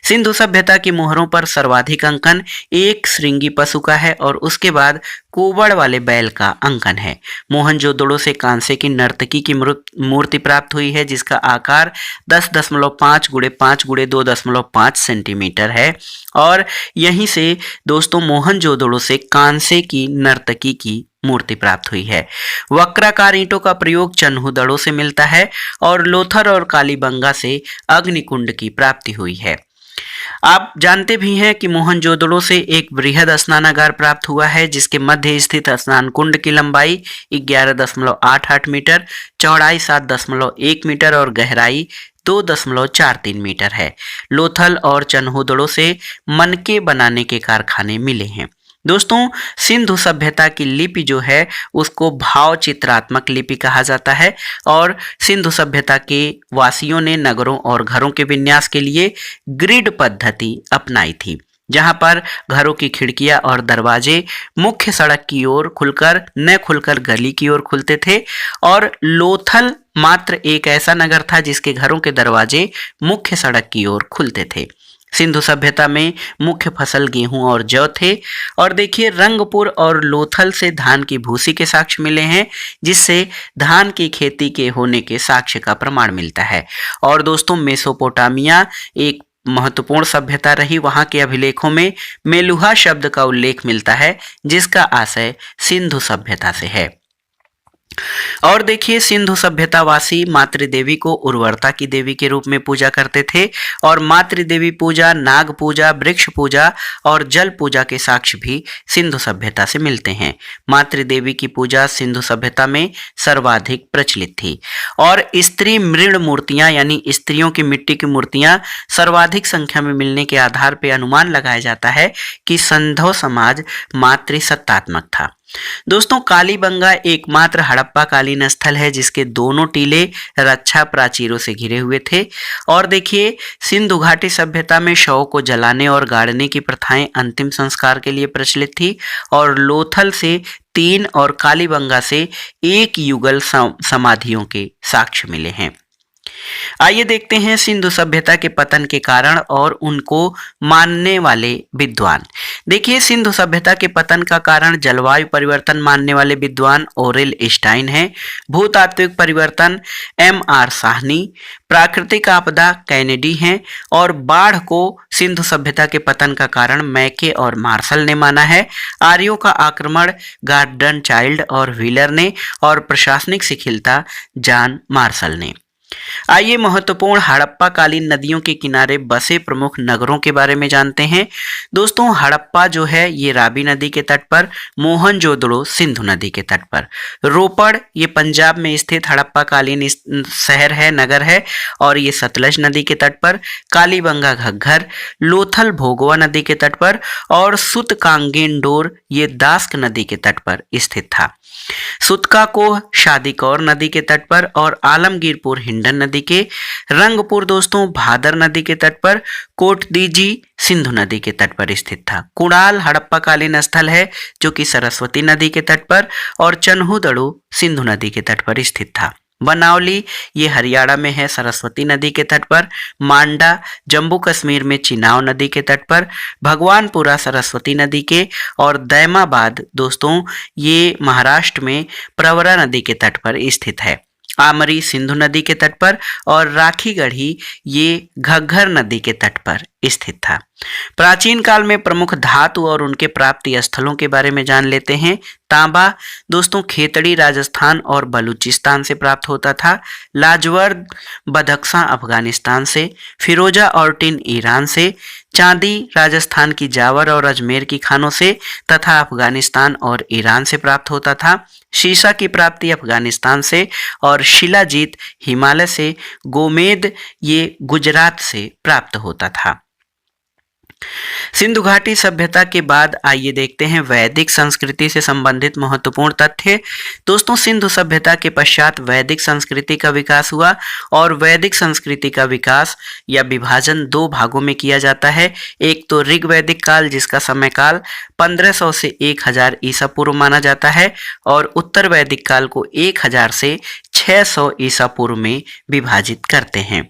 A: सिंधु सभ्यता की मोहरों पर सर्वाधिक अंकन एक श्रृंगी पशु का है और उसके बाद कुबड़ वाले बैल का अंकन है। मोहनजोदड़ो से कांसे की नर्तकी की मूर्ति प्राप्त हुई है जिसका आकार 10.5 × 5 × 2.5 सेंटीमीटर है। और यहीं से दोस्तों मोहनजोदड़ो से कांसे की नर्तकी की मूर्ति प्राप्त हुई है। वक्राकार ईंटों का प्रयोग चन्हुदड़ों से मिलता है और लोथर और कालीबंगा से अग्निकुंड की प्राप्ति हुई है। आप जानते भी हैं कि मोहनजोदड़ो से एक बृहद स्नानागार प्राप्त हुआ है जिसके मध्य स्थित स्नान कुंड की लंबाई 11.88 मीटर, चौड़ाई 7.1 मीटर और गहराई 2.43 मीटर है। लोथल और चन्हुदड़ो से मनके बनाने के कारखाने मिले हैं। दोस्तों सिंधु सभ्यता की लिपि जो है उसको भाव चित्रात्मक लिपि कहा जाता है और सिंधु सभ्यता के वासियों ने नगरों और घरों के विन्यास के लिए ग्रिड पद्धति अपनाई थी, जहां पर घरों की खिड़कियां और दरवाजे मुख्य सड़क की ओर खुलकर न खुलकर गली की ओर खुलते थे। और लोथल मात्र एक ऐसा नगर था जिसके घरों के दरवाजे मुख्य सड़क की ओर खुलते थे। सिंधु सभ्यता में मुख्य फसल गेहूं और जौ थे। और देखिए रंगपुर और लोथल से धान की भूसी के साक्ष्य मिले हैं जिससे धान की खेती के होने के साक्ष्य का प्रमाण मिलता है। और दोस्तों मेसोपोटामिया एक महत्वपूर्ण सभ्यता रही। वहां के अभिलेखों में मेलुहा शब्द का उल्लेख मिलता है जिसका आशय सिंधु सभ्यता से है। और देखिए सिंधु सभ्यतावासी मातृदेवी को उर्वरता की देवी के रूप में पूजा करते थे और मातृदेवी पूजा, नाग पूजा, वृक्ष पूजा और जल पूजा के साक्ष्य भी सिंधु सभ्यता से मिलते हैं। मातृदेवी की पूजा सिंधु सभ्यता में सर्वाधिक प्रचलित थी और स्त्री मृण मूर्तियां यानी स्त्रियों की मिट्टी की मूर्तियां सर्वाधिक संख्या में मिलने के आधार पर अनुमान लगाया जाता है कि सिंधु समाज मातृसत्तात्मक था। दोस्तों कालीबंगा एकमात्र हड़प्पा कालीन स्थल है जिसके दोनों टीले रक्षा प्राचीरों से घिरे हुए थे। और देखिए सिंधु घाटी सभ्यता में शव को जलाने और गाड़ने की प्रथाएं अंतिम संस्कार के लिए प्रचलित थी और लोथल से 3 और कालीबंगा से 1 युगल समाधियों के साक्ष्य मिले हैं। आइए देखते हैं सिंधु सभ्यता के पतन के कारण और उनको मानने वाले विद्वान। देखिए सिंधु सभ्यता के पतन का कारण जलवायु परिवर्तन मानने वाले विद्वान ओरेल स्टाइन हैं, भूतात्विक परिवर्तन M.R. साहनी, प्राकृतिक आपदा कैनेडी हैं और बाढ़ को सिंधु सभ्यता के पतन का कारण मैके और मार्शल ने माना है। आर्यों का आक्रमण गार्डन चाइल्ड और व्हीलर ने और प्रशासनिक शिथिलता जॉन मार्शल ने। आइए महत्वपूर्ण हड़प्पा कालीन नदियों के किनारे बसे प्रमुख नगरों के बारे में जानते हैं। दोस्तों हड़प्पा जो है ये रावी नदी के तट पर, मोहनजोदड़ो सिंधु नदी के तट पर, रोपड़ ये पंजाब में स्थित हड़प्पा कालीन शहर है, नगर है और ये सतलज नदी के तट पर, कालीबंगा घग्गर, लोथल भोगवा नदी के तट पर और सुतकांगेंडोर ये दास्क नदी के तट पर स्थित था। सुतका को शादीकौर नदी के तट पर और आलमगीरपुर हिंडन नदी के, रंगपुर दोस्तों भादर नदी के तट पर, कोटदीजी सिंधु नदी के तट पर स्थित था। कुणाल हड़प्पाकालीन स्थल है जो कि सरस्वती नदी के तट पर, और चन्हूदड़ू सिंधु नदी के तट पर स्थित था। बनावली ये हरियाणा में है, सरस्वती नदी के तट पर। मांडा जम्मू कश्मीर में चिनाव नदी के तट पर। भगवानपुरा सरस्वती नदी के, और दैमाबाद दोस्तों ये महाराष्ट्र में प्रवरा नदी के तट पर स्थित है। आमरी सिंधु नदी के तट पर, और राखीगढ़ी ये घग्घर नदी के तट पर स्थित था। प्राचीन काल में प्रमुख धातु और उनके प्राप्ति स्थलों के बारे में जान लेते हैं। तांबा दोस्तों खेतड़ी राजस्थान और बलूचिस्तान से प्राप्त होता था। लाजवर्द बदख्शां अफगानिस्तान से। फिरोजा और टिन ईरान से। चांदी राजस्थान की जावर और अजमेर की खानों से तथा अफगानिस्तान और ईरान से प्राप्त होता था। शीशा की प्राप्ति अफगानिस्तान से, और शिलाजीत हिमालय से। गोमेद ये गुजरात से प्राप्त होता था। सिंधु घाटी सभ्यता के बाद आइए देखते हैं वैदिक संस्कृति से संबंधित महत्वपूर्ण तथ्य। दोस्तों सिंधु सभ्यता के पश्चात वैदिक संस्कृति का विकास हुआ, और वैदिक संस्कृति का विकास या विभाजन दो भागों में किया जाता है। एक तो ऋग्वैदिक काल जिसका समय काल 1500 से 1000 ईसा पूर्व माना जाता है, और उत्तर वैदिक काल को 1000 से 600 ईसा पूर्व में विभाजित करते हैं।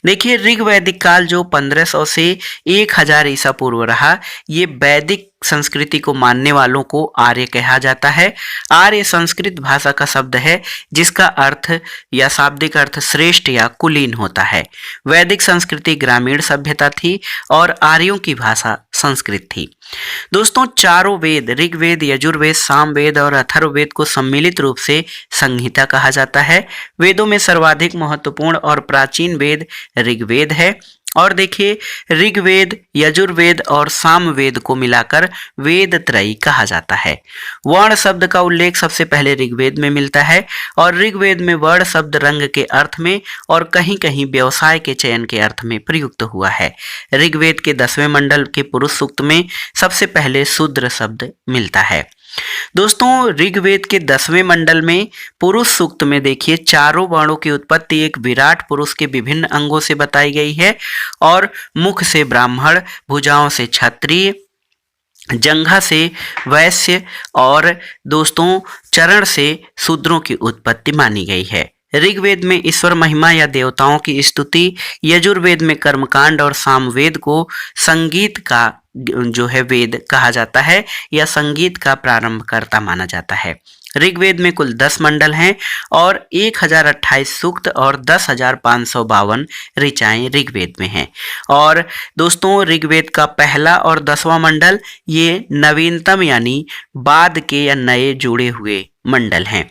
A: देखिए ऋग्वैदिक काल जो 1500 से 1000 ईसा पूर्व रहा, ये वैदिक संस्कृति को मानने वालों को आर्य कहा जाता है। आर्य संस्कृत भाषा का शब्द है जिसका अर्थ या शाब्दिक अर्थ श्रेष्ठ या कुलीन होता है। वैदिक संस्कृति ग्रामीण सभ्यता थी, और आर्यों की भाषा संस्कृत थी। दोस्तों चारों वेद ऋग्वेद, यजुर्वेद, सामवेद और अथर्ववेद को सम्मिलित रूप से संहिता कहा जाता है। वेदों में सर्वाधिक महत्वपूर्ण और प्राचीन वेद ऋग्वेद है, और देखिए ऋग्वेद, यजुर्वेद और सामवेद को मिलाकर वेद त्रयी कहा जाता है। वर्ण शब्द का उल्लेख सबसे पहले ऋग्वेद में मिलता है, और ऋग्वेद में वर्ण शब्द रंग के अर्थ में और कहीं कहीं व्यवसाय के चयन के अर्थ में प्रयुक्त हुआ है। ऋग्वेद के 10वें मंडल के पुरुष सूक्त में सबसे पहले शूद्र शब्द मिलता है। दोस्तों ऋग्वेद के 10वें मंडल में पुरुष सूक्त में देखिए चारों वर्णों की उत्पत्ति एक विराट पुरुष के विभिन्न अंगों से बताई गई है, और मुख से ब्राह्मण, भुजाओं से क्षत्रिय, जंघा से वैश्य, और दोस्तों चरण से शूद्रों की उत्पत्ति मानी गई है। ऋग्वेद में ईश्वर महिमा या देवताओं की स्तुति, यजुर्वेद में कर्मकांड, और सामवेद को संगीत का जो है वेद कहा जाता है या संगीत का प्रारंभकर्ता माना जाता है। ऋग्वेद में कुल 10 मंडल हैं, और 1028 सूक्त और 10,552 ऋचाएं ऋग्वेद में हैं। और दोस्तों ऋग्वेद का पहला और 10वां मंडल ये नवीनतम यानी बाद के या नए जुड़े हुए मंडल हैं।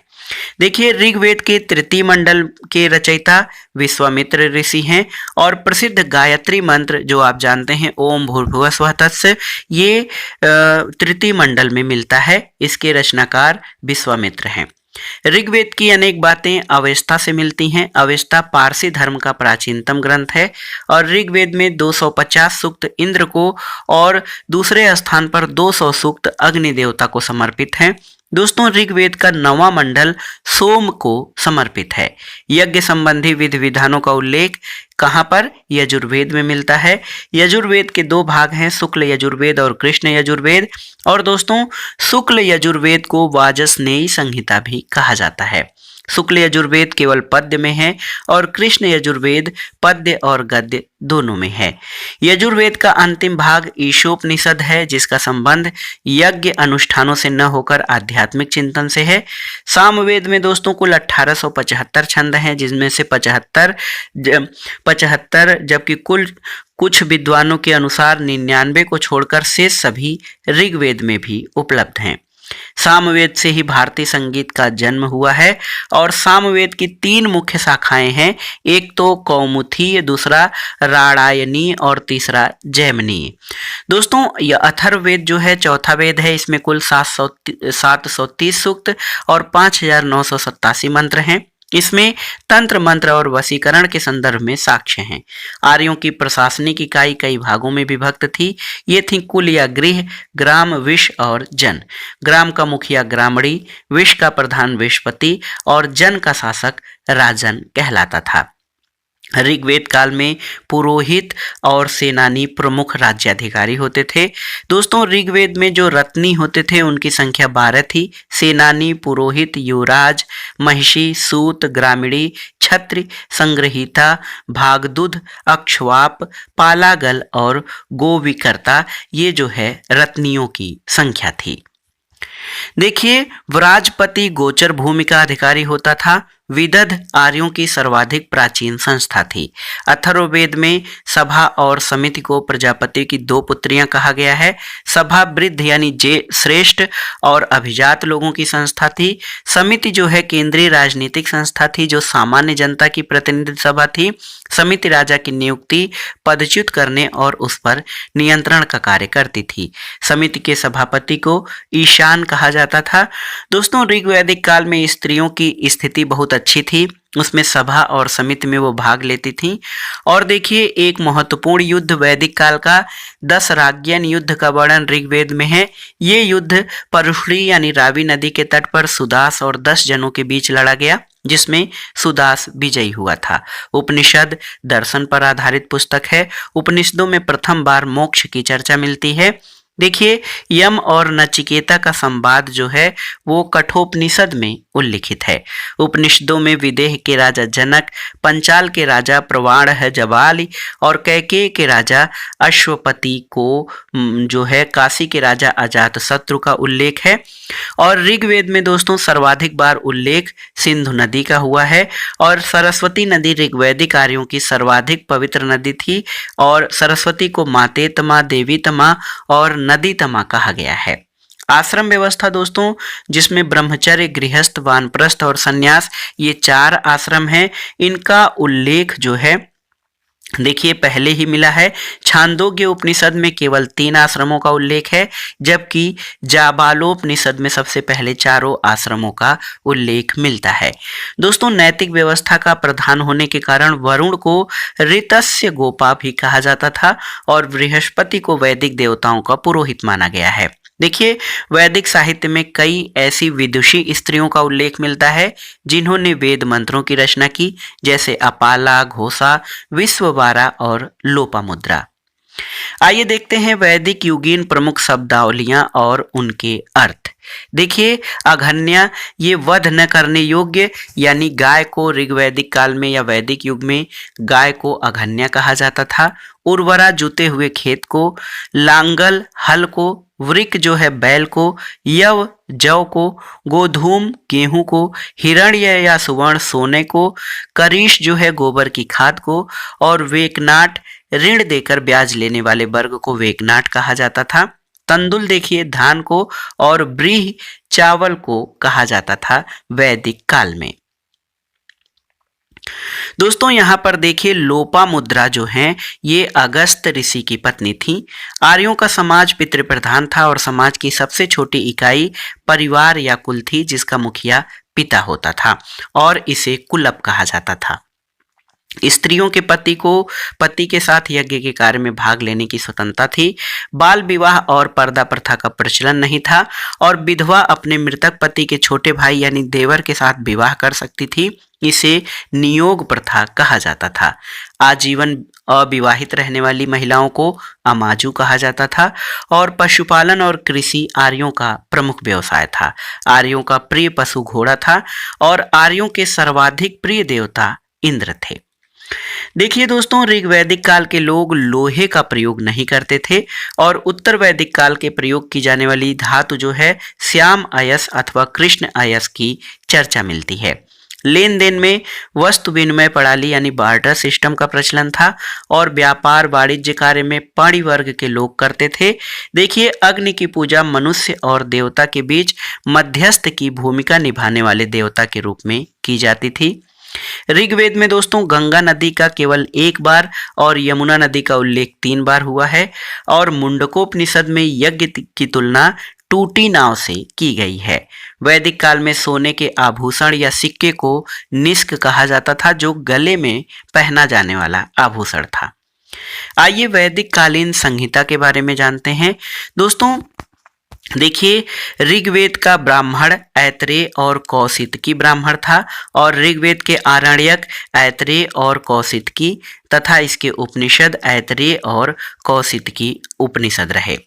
A: देखिए ऋग्वेद के तृतीय मंडल के रचयिता विश्वामित्र ऋषि हैं, और प्रसिद्ध गायत्री मंत्र जो आप जानते हैं ओम भूर्भुवः स्वः तत्सः, ये तृतीय मंडल में मिलता है। इसके रचनाकार विश्वामित्र हैं। ऋग्वेद की अनेक बातें अवेस्ता से मिलती हैं। अवेस्ता पारसी धर्म का प्राचीनतम ग्रंथ है, और ऋग्वेद में 250 सूक्त इंद्र को, और दूसरे स्थान पर 200 सूक्त अग्नि देवता को समर्पित हैं। दोस्तों ऋग्वेद का 9वां मंडल सोम को समर्पित है। यज्ञ संबंधी विधि विधानों का उल्लेख कहाँ पर? यजुर्वेद में मिलता है। यजुर्वेद के 2 भाग हैं, शुक्ल यजुर्वेद और कृष्ण यजुर्वेद। और दोस्तों शुक्ल यजुर्वेद को वाजसनेयी संहिता भी कहा जाता है। शुक्ल यजुर्वेद केवल पद्य में है, और कृष्ण यजुर्वेद पद्य और गद्य दोनों में है। यजुर्वेद का अंतिम भाग ईशोपनिषद है, जिसका संबंध यज्ञ अनुष्ठानों से न होकर आध्यात्मिक चिंतन से है। सामवेद में दोस्तों कुल 1875 छंद हैं, जिसमें से 75 जबकि कुल कुछ विद्वानों के अनुसार 99 को छोड़कर शेष सभी ऋग्वेद में भी उपलब्ध हैं। सामवेद से ही भारतीय संगीत का जन्म हुआ है, और सामवेद की 3 मुख्य शाखाएं हैं। एक तो कौमुदी, दूसरा राणायनी और तीसरा जैमिनी। दोस्तों यह अथर्ववेद जो है चौथा वेद है। इसमें कुल 730 सूक्त और 5987 मंत्र हैं। इसमें तंत्र मंत्र और वशीकरण के संदर्भ में साक्ष्य हैं। आर्यों की प्रशासनिक इकाई कई भागों में विभक्त थी। ये थी कुल या गृह, ग्राम, विश और जन। ग्राम का मुखिया ग्रामणी, विश का प्रधान विशपति और जन का शासक राजन कहलाता था। ऋग्वेद काल में पुरोहित और सेनानी प्रमुख राज्याधिकारी होते थे। दोस्तों, ऋग्वेद में जो रत्नी होते थे उनकी संख्या 12 थी। सेनानी, पुरोहित, युवराज, महिषी, सूत, ग्रामीणी, छत्री, संग्रहीता, भागदूत, अक्षवाप, पालागल और गोविकर्ता, ये जो है रत्नियों की संख्या थी। देखिए, व्राजपति गोचर भूमि का अधिकारी होता था। विदध आर्यों की सर्वाधिक प्राचीन संस्था थी। अथर्ववेद में सभा और समिति को प्रजापति की 2 पुत्रियां कहा गया है। सभा वृद्ध यानी जे श्रेष्ठ और अभिजात लोगों की संस्था थी। समिति जो है केंद्रीय राजनीतिक संस्था थी जो सामान्य जनता की प्रतिनिधि सभा थी। समिति राजा की नियुक्ति, पदच्युत करने और उस पर नियंत्रण का कार्य करती थी। समिति के सभापति को ईशान कहा जाता था। दोस्तों, ऋग्वैदिक काल में स्त्रियों की स्थिति बहुत अच्छी थी। उसमें सभा और समिति में वो भाग लेती थीं। और देखिए, एक महत्वपूर्ण युद्ध वैदिक काल का दशराग्यन युद्ध का वर्णन ऋग्वेद में है। ये युद्ध परुष्णी यानी रावी नदी के तट पर सुदास और 10 जनों के बीच लड़ा गया, जिसमें सुदास विजयी हुआ था। उपनिषद दर्शन पर आधारित पुस्तक है। उपनिषदों में प्रथम बार मोक्ष की चर्चा मिलती है। देखिए, यम और नचिकेता का संवाद जो है वो कठोपनिषद में उल्लिखित है। उपनिषदों में विदेह के राजा जनक, पंचाल के राजा प्रवाण जबाली और कैकेय के राजा अश्वपति को जो है काशी के राजा अजातशत्रु का उल्लेख है। और ऋग्वेद में दोस्तों सर्वाधिक बार उल्लेख सिंधु नदी का हुआ है। और सरस्वती नदी ऋग्वैदिक आर्यों की सर्वाधिक पवित्र नदी थी। और सरस्वती को मातेतमा, देवीतमा और नदीतमा कहा गया है। आश्रम व्यवस्था दोस्तों, जिसमें ब्रह्मचर्य, गृहस्थ, वानप्रस्थ और संन्यास, ये 4 आश्रम हैं। इनका उल्लेख जो है देखिए पहले ही मिला है। छांदोग्य उपनिषद में केवल 3 आश्रमों का उल्लेख है, जबकि जाबालोपनिषद में सबसे पहले 4 आश्रमों का उल्लेख मिलता है। दोस्तों, नैतिक व्यवस्था का प्रधान होने के कारण वरुण को ऋतस्य गोपा भी कहा जाता था और बृहस्पति को वैदिक देवताओं का पुरोहित माना गया है। देखिए, वैदिक साहित्य में कई ऐसी विदुषी स्त्रियों का उल्लेख मिलता है जिन्होंने वेद मंत्रों की रचना की, जैसे अपाला, घोषा, विश्ववारा और लोपामुद्रा। आइए देखते हैं वैदिक युगीन प्रमुख शब्दावलियां और उनके अर्थ। देखिए, अघन्या, ये वध न करने योग्य यानी गाय को ऋग्वैदिक काल में या वैदिक युग में गाय को अघन्या कहा जाता था। उर्वरा, जुते हुए खेत को। लांगल, हल को। वृक जो है बैल को। यव, जौ को। गोधूम, गेहूं को। हिरण्य या सुवर्ण, सोने को। करीश जो है गोबर की खाद को। और वेकनाट, ऋण देकर ब्याज लेने वाले वर्ग को वेकनाट कहा जाता था। तंदुल देखिए धान को। और ब्रीह, चावल को कहा जाता था वैदिक काल में। दोस्तों, यहाँ पर देखिए लोपामुद्रा जो है ये अगस्त ऋषि की पत्नी थी। आर्यों का समाज पितृप्रधान था और समाज की सबसे छोटी इकाई परिवार या कुल थी, जिसका मुखिया पिता होता था और इसे कुलप कहा जाता था। स्त्रियों के पति के साथ यज्ञ के कार्य में भाग लेने की स्वतंत्रता थी। बाल विवाह और पर्दा प्रथा का प्रचलन नहीं था और विधवा अपने मृतक पति के छोटे भाई यानी देवर के साथ विवाह कर सकती थी। इसे नियोग प्रथा कहा जाता था। आजीवन अविवाहित रहने वाली महिलाओं को अमाजू कहा जाता था। और पशुपालन और कृषि आर्यों का प्रमुख व्यवसाय था। आर्यों का प्रिय पशु घोड़ा था और आर्यों के सर्वाधिक प्रिय देवता इंद्र थे। देखिए दोस्तों, ऋग्वैदिक काल के लोग लोहे का प्रयोग नहीं करते थे और उत्तर वैदिक काल के प्रयोग की जाने वाली धातु जो है श्याम अयस अथवा कृष्ण अयस की चर्चा मिलती है। लेन देन में वस्तु विनिमय प्रणाली यानी बार्टर सिस्टम का प्रचलन था और व्यापार वाणिज्य कार्य में पाणी वर्ग के लोग करते थे। देखिए, अग्नि की पूजा मनुष्य और देवता के बीच मध्यस्थ की भूमिका निभाने वाले देवता के रूप में की जाती थी। ऋग्वेद में दोस्तों गंगा नदी का केवल 1 बार और यमुना नदी का उल्लेख 3 बार हुआ है और मुंडकोपनिषद में यज्ञ की तुलना टूटी नाव से की गई है। वैदिक काल में सोने के आभूषण या सिक्के को निष्क कहा जाता था, जो गले में पहना जाने वाला आभूषण था। आइए वैदिक कालीन संहिता के बारे में जानते हैं। दोस्तों देखिए, ऋग्वेद का ब्राह्मण ऐतरेय और कौशितकी ब्राह्मण था और ऋग्वेद के आरण्यक ऐतरेय और कौशितकी तथा इसके उपनिषद ऐतरेय और कौशितकी उपनिषद रहे।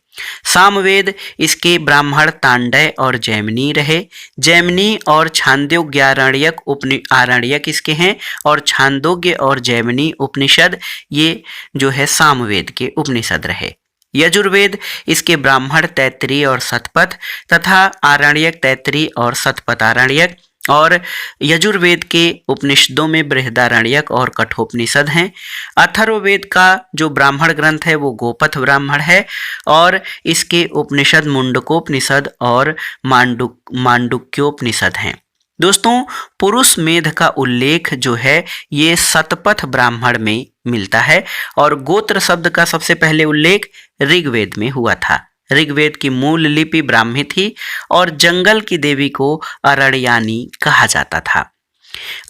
A: सामवेद इसके ब्राह्मण तांडय और जैमिनी रहे। जैमिनी और छांदोग्य आरण्यक इसके हैं और छांदोग्य और जैमिनी उपनिषद ये जो है सामवेद के उपनिषद रहे। यजुर्वेद इसके ब्राह्मण तैत्तिरीय और शतपथ तथा आरण्यक तैत्तिरीय और शतपथ आरण्यक, और यजुर्वेद के उपनिषदों में बृहदारण्यक और कठोपनिषद हैं। अथर्ववेद का जो ब्राह्मण ग्रंथ है वो गोपथ ब्राह्मण है और इसके उपनिषद मुंडकोपनिषद और मांडुक्योपनिषद हैं। दोस्तों पुरुष मेध का उल्लेख जो है ये शतपथ ब्राह्मण में मिलता है और गोत्र शब्द का सबसे पहले उल्लेख ऋग्वेद में हुआ था। ऋग्वेद की मूल लिपि ब्राह्मी थी और जंगल की देवी को अरण्यानी कहा जाता था।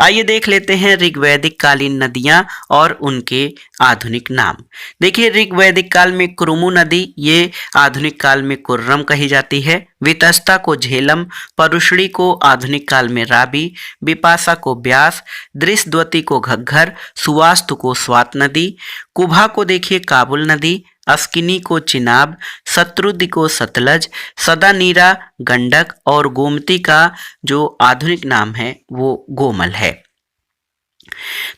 A: आइए देख लेते हैं ऋग्वैदिक कालीन नदियां और उनके आधुनिक नाम। देखिए, ऋग्वैदिक काल में क्रुमु नदी ये आधुनिक काल में कुर्रम कही जाती है। वितस्ता को झेलम, परुषणी को आधुनिक काल में राबी, विपाशा को ब्यास, दृशद्वती को घग्घर, सुवास्तु को स्वात नदी, कुभा को देखिए काबुल नदी, अस्किनी को चिनाब, शत्रुद्र को सतलज, सदानीरा गंडक और गोमती का जो आधुनिक नाम है वो गोमल है।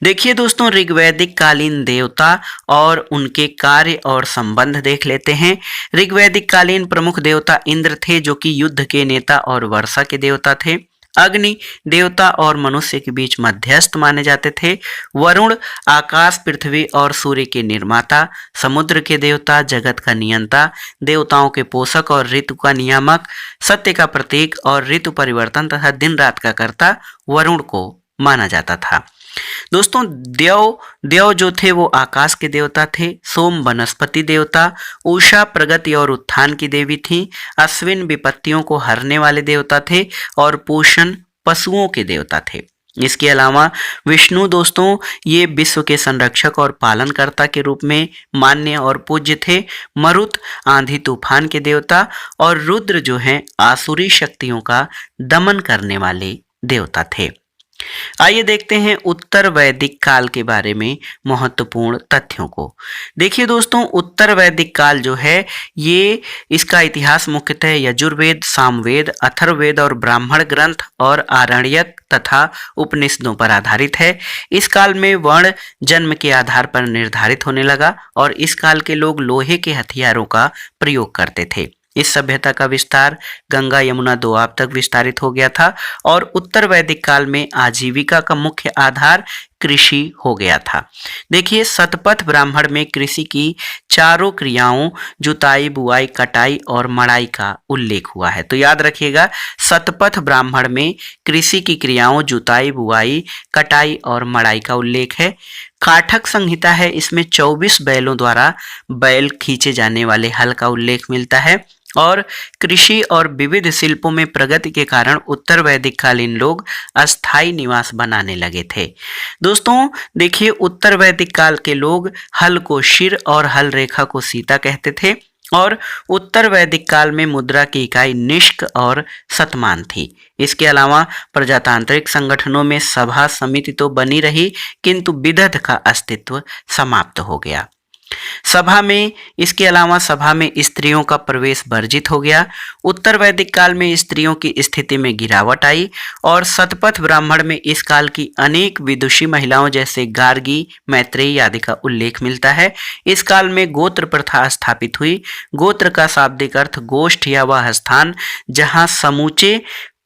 A: देखिए दोस्तों, ऋग्वैदिक कालीन देवता और उनके कार्य और संबंध देख लेते हैं। ऋग्वैदिक कालीन प्रमुख देवता इंद्र थे, जो कि युद्ध के नेता और वर्षा के देवता थे। अग्नि देवता और मनुष्य के बीच मध्यस्थ माने जाते थे। वरुण आकाश, पृथ्वी और सूर्य के निर्माता, समुद्र के देवता, जगत का नियंता, देवताओं के पोषक और ऋतु का नियामक, सत्य का प्रतीक और ऋतु परिवर्तन तथा दिन रात का कर्ता वरुण को माना जाता था। दोस्तों देव जो थे वो आकाश के देवता थे। सोम वनस्पति देवता, उषा प्रगति और उत्थान की देवी थी। अश्विन विपत्तियों को हरने वाले देवता थे और पूषण पशुओं के देवता थे। इसके अलावा विष्णु दोस्तों ये विश्व के संरक्षक और पालनकर्ता के रूप में मान्य और पूज्य थे। मरुत आंधी तूफान के देवता और रुद्र जो हैं आसुरी शक्तियों का दमन करने वाले देवता थे। आइए देखते हैं उत्तर वैदिक काल के बारे में महत्वपूर्ण तथ्यों को। देखिए दोस्तों, उत्तर वैदिक काल जो है ये इसका इतिहास मुख्यतः यजुर्वेद, सामवेद, अथर्ववेद और ब्राह्मण ग्रंथ और आरण्यक तथा उपनिषदों पर आधारित है। इस काल में वर्ण जन्म के आधार पर निर्धारित होने लगा और इस काल के लोग लोहे के हथियारों का प्रयोग करते थे। इस सभ्यता का विस्तार गंगा यमुना दोआब तक विस्तारित हो गया था और उत्तर वैदिक काल में आजीविका का मुख्य आधार कृषि हो गया था। देखिए, शतपथ ब्राह्मण में कृषि की चारों क्रियाओं जुताई, बुआई, कटाई और मड़ाई का उल्लेख हुआ है। तो याद रखिएगा, शतपथ ब्राह्मण में कृषि की क्रियाओं जुताई, बुआई, कटाई और मड़ाई का उल्लेख है। काठक संहिता है, इसमें 24 बैलों द्वारा बैल खींचे जाने वाले हल का उल्लेख मिलता है। और कृषि और विविध शिल्पों में प्रगति के कारण उत्तर वैदिक कालीन लोग अस्थायी निवास बनाने लगे थे। दोस्तों देखिए, उत्तर वैदिक काल के लोग हल को शिर और हल रेखा को सीता कहते थे और उत्तर वैदिक काल में मुद्रा की इकाई निष्क और शतमान थी। इसके अलावा प्रजातांत्रिक संगठनों में सभा समिति तो बनी रही, किंतु विदध का अस्तित्व समाप्त हो गया। इसके अलावा सभा में स्त्रियों का प्रवेश वर्जित हो गया। उत्तर वैदिक काल में स्त्रियों की स्थिति में गिरावट आई और शतपथ ब्राह्मण में इस काल की अनेक विदुषी महिलाओं जैसे गार्गी, मैत्रेयी आदि का उल्लेख मिलता है। इस काल में गोत्र प्रथा स्थापित हुई। गोत्र का शाब्दिक अर्थ गोष्ठ या वह स्थान जहाँ समूचे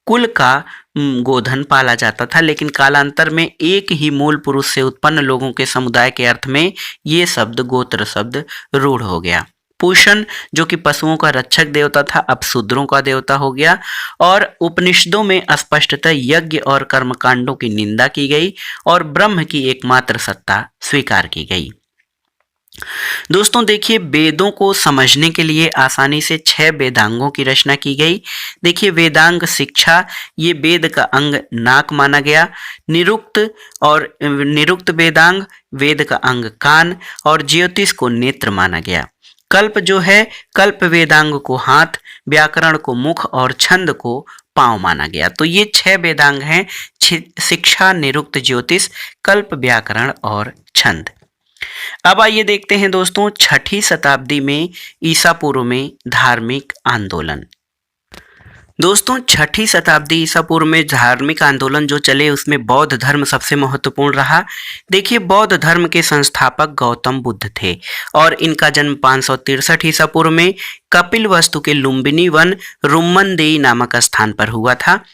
A: कुल का गोधन पाला जाता था, लेकिन कालांतर में एक ही मूल पुरुष से उत्पन्न लोगों के समुदाय के अर्थ में ये शब्द गोत्र शब्द रूढ़ हो गया। पूषण जो कि पशुओं का रक्षक देवता था, अब शूद्रों का देवता हो गया और उपनिषदों में स्पष्टतः यज्ञ और कर्मकांडों की निंदा की गई और ब्रह्म की एकमात्र सत्ता स्वीकार की गई। दोस्तों देखिए, वेदों को समझने के लिए आसानी से 6 वेदांगों की रचना की गई। देखिए, वेदांग शिक्षा, ये वेद का अंग नाक माना गया। निरुक्त वेदांग, वेद का अंग कान, और ज्योतिष को नेत्र माना गया। कल्प जो है, कल्प वेदांग को हाथ, व्याकरण को मुख और छंद को पांव माना गया। तो ये 6 वेदांग हैं: शिक्षा, निरुक्त, ज्योतिष, कल्प, व्याकरण और छंद। अब आइए देखते हैं दोस्तों, 6ठी शताब्दी में ईसा पूर्व में धार्मिक आंदोलन। दोस्तों 6ठी शताब्दी ईसा पूर्व में धार्मिक आंदोलन जो चले, उसमें बौद्ध धर्म सबसे महत्वपूर्ण रहा। देखिए, बौद्ध धर्म के संस्थापक गौतम बुद्ध थे और इनका जन्म 563 ईसा पूर्व में कपिलवस्तु के लुम्बिनी वन रुम्मनदेई नामक स्थान पर हुआ था।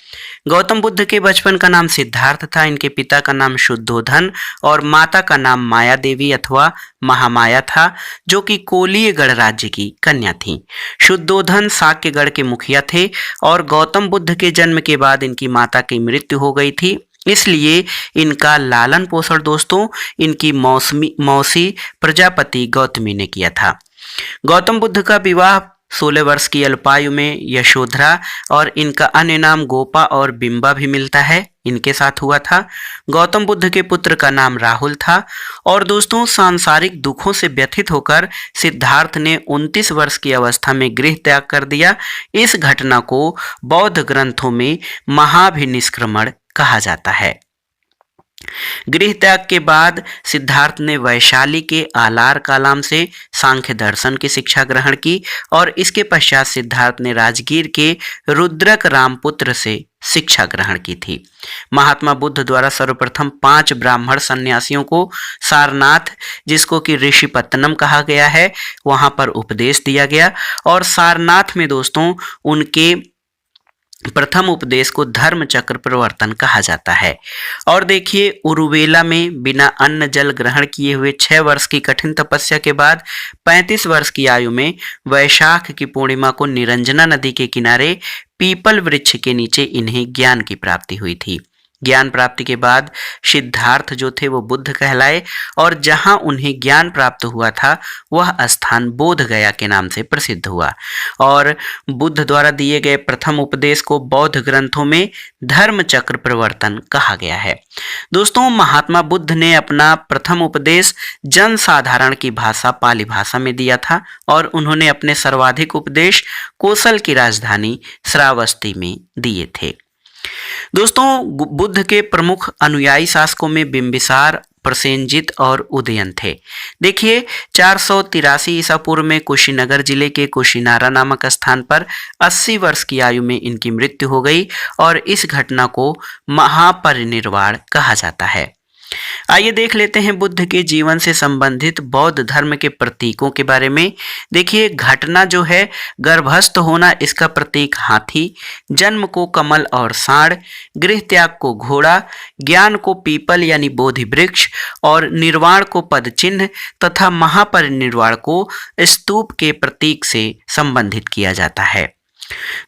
A: गौतम बुद्ध के बचपन का नाम सिद्धार्थ था। इनके पिता का नाम शुद्धोधन और माता का नाम माया देवी अथवा महामाया था, जो कि कोलीय गणराज्य की कन्या थी। शुद्धोधन साक्यगढ़ के मुखिया थे और गौतम बुद्ध के जन्म के बाद इनकी माता की मृत्यु हो गई थी, इसलिए इनका लालन पोषण दोस्तों इनकी मौसी प्रजापति गौतमी ने किया था। गौतम बुद्ध का विवाह 16 वर्ष की अल्पायु में यशोधरा और इनका अन्य नाम गोपा और बिंबा भी मिलता है, इनके साथ हुआ था। गौतम बुद्ध के पुत्र का नाम राहुल था। और दोस्तों, सांसारिक दुखों से व्यथित होकर सिद्धार्थ ने 29 वर्ष की अवस्था में गृह त्याग कर दिया। इस घटना को बौद्ध ग्रंथों में महाभिनिष्क्रमण कहा जाता है। गृह त्याग के बाद सिद्धार्थ ने वैशाली के आलार कालाम से सांख्य दर्शन की शिक्षा ग्रहण की और इसके पश्चात सिद्धार्थ ने राजगीर के रुद्रक रामपुत्र से शिक्षा ग्रहण की थी। महात्मा बुद्ध द्वारा सर्वप्रथम 5 ब्राह्मण सन्यासियों को सारनाथ, जिसको कि ऋषिपत्तनम कहा गया है, वहां पर उपदेश दिया गया और सारनाथ में दोस्तों उनके प्रथम उपदेश को धर्म चक्र प्रवर्तन कहा जाता है। और देखिए, उरुवेला में बिना अन्न जल ग्रहण किए हुए 6 वर्ष की कठिन तपस्या के बाद 35 वर्ष की आयु में वैशाख की पूर्णिमा को निरंजना नदी के किनारे पीपल वृक्ष के नीचे इन्हें ज्ञान की प्राप्ति हुई थी। ज्ञान प्राप्ति के बाद सिद्धार्थ जो थे वो बुद्ध कहलाए और जहां उन्हें ज्ञान प्राप्त हुआ था वह स्थान बोध गया के नाम से प्रसिद्ध हुआ। और बुद्ध द्वारा दिए गए प्रथम उपदेश को बौद्ध ग्रंथों में धर्म चक्र प्रवर्तन कहा गया है। दोस्तों, महात्मा बुद्ध ने अपना प्रथम उपदेश जन साधारण की भाषा पाली भाषा में दिया था और उन्होंने अपने सर्वाधिक उपदेश कोसल की राजधानी श्रावस्ती में दिए थे। दोस्तों, बुद्ध के प्रमुख अनुयायी शासकों में बिंबिसार, प्रसेनजित और उदयन थे। देखिए, 483 ईसा पूर्व में कुशीनगर जिले के कुशीनारा नामक स्थान पर 80 वर्ष की आयु में इनकी मृत्यु हो गई और इस घटना को महापरिनिर्वाण कहा जाता है। आइए देख लेते हैं बुद्ध के जीवन से संबंधित बौद्ध धर्म के प्रतीकों के बारे में। देखिए, घटना जो है, गर्भस्थ होना इसका प्रतीक हाथी, जन्म को कमल और सांड, गृह त्याग को घोड़ा, ज्ञान को पीपल यानी बोधि वृक्ष और निर्वाण को पद चिन्ह तथा महापरिनिर्वाण को स्तूप के प्रतीक से संबंधित किया जाता है।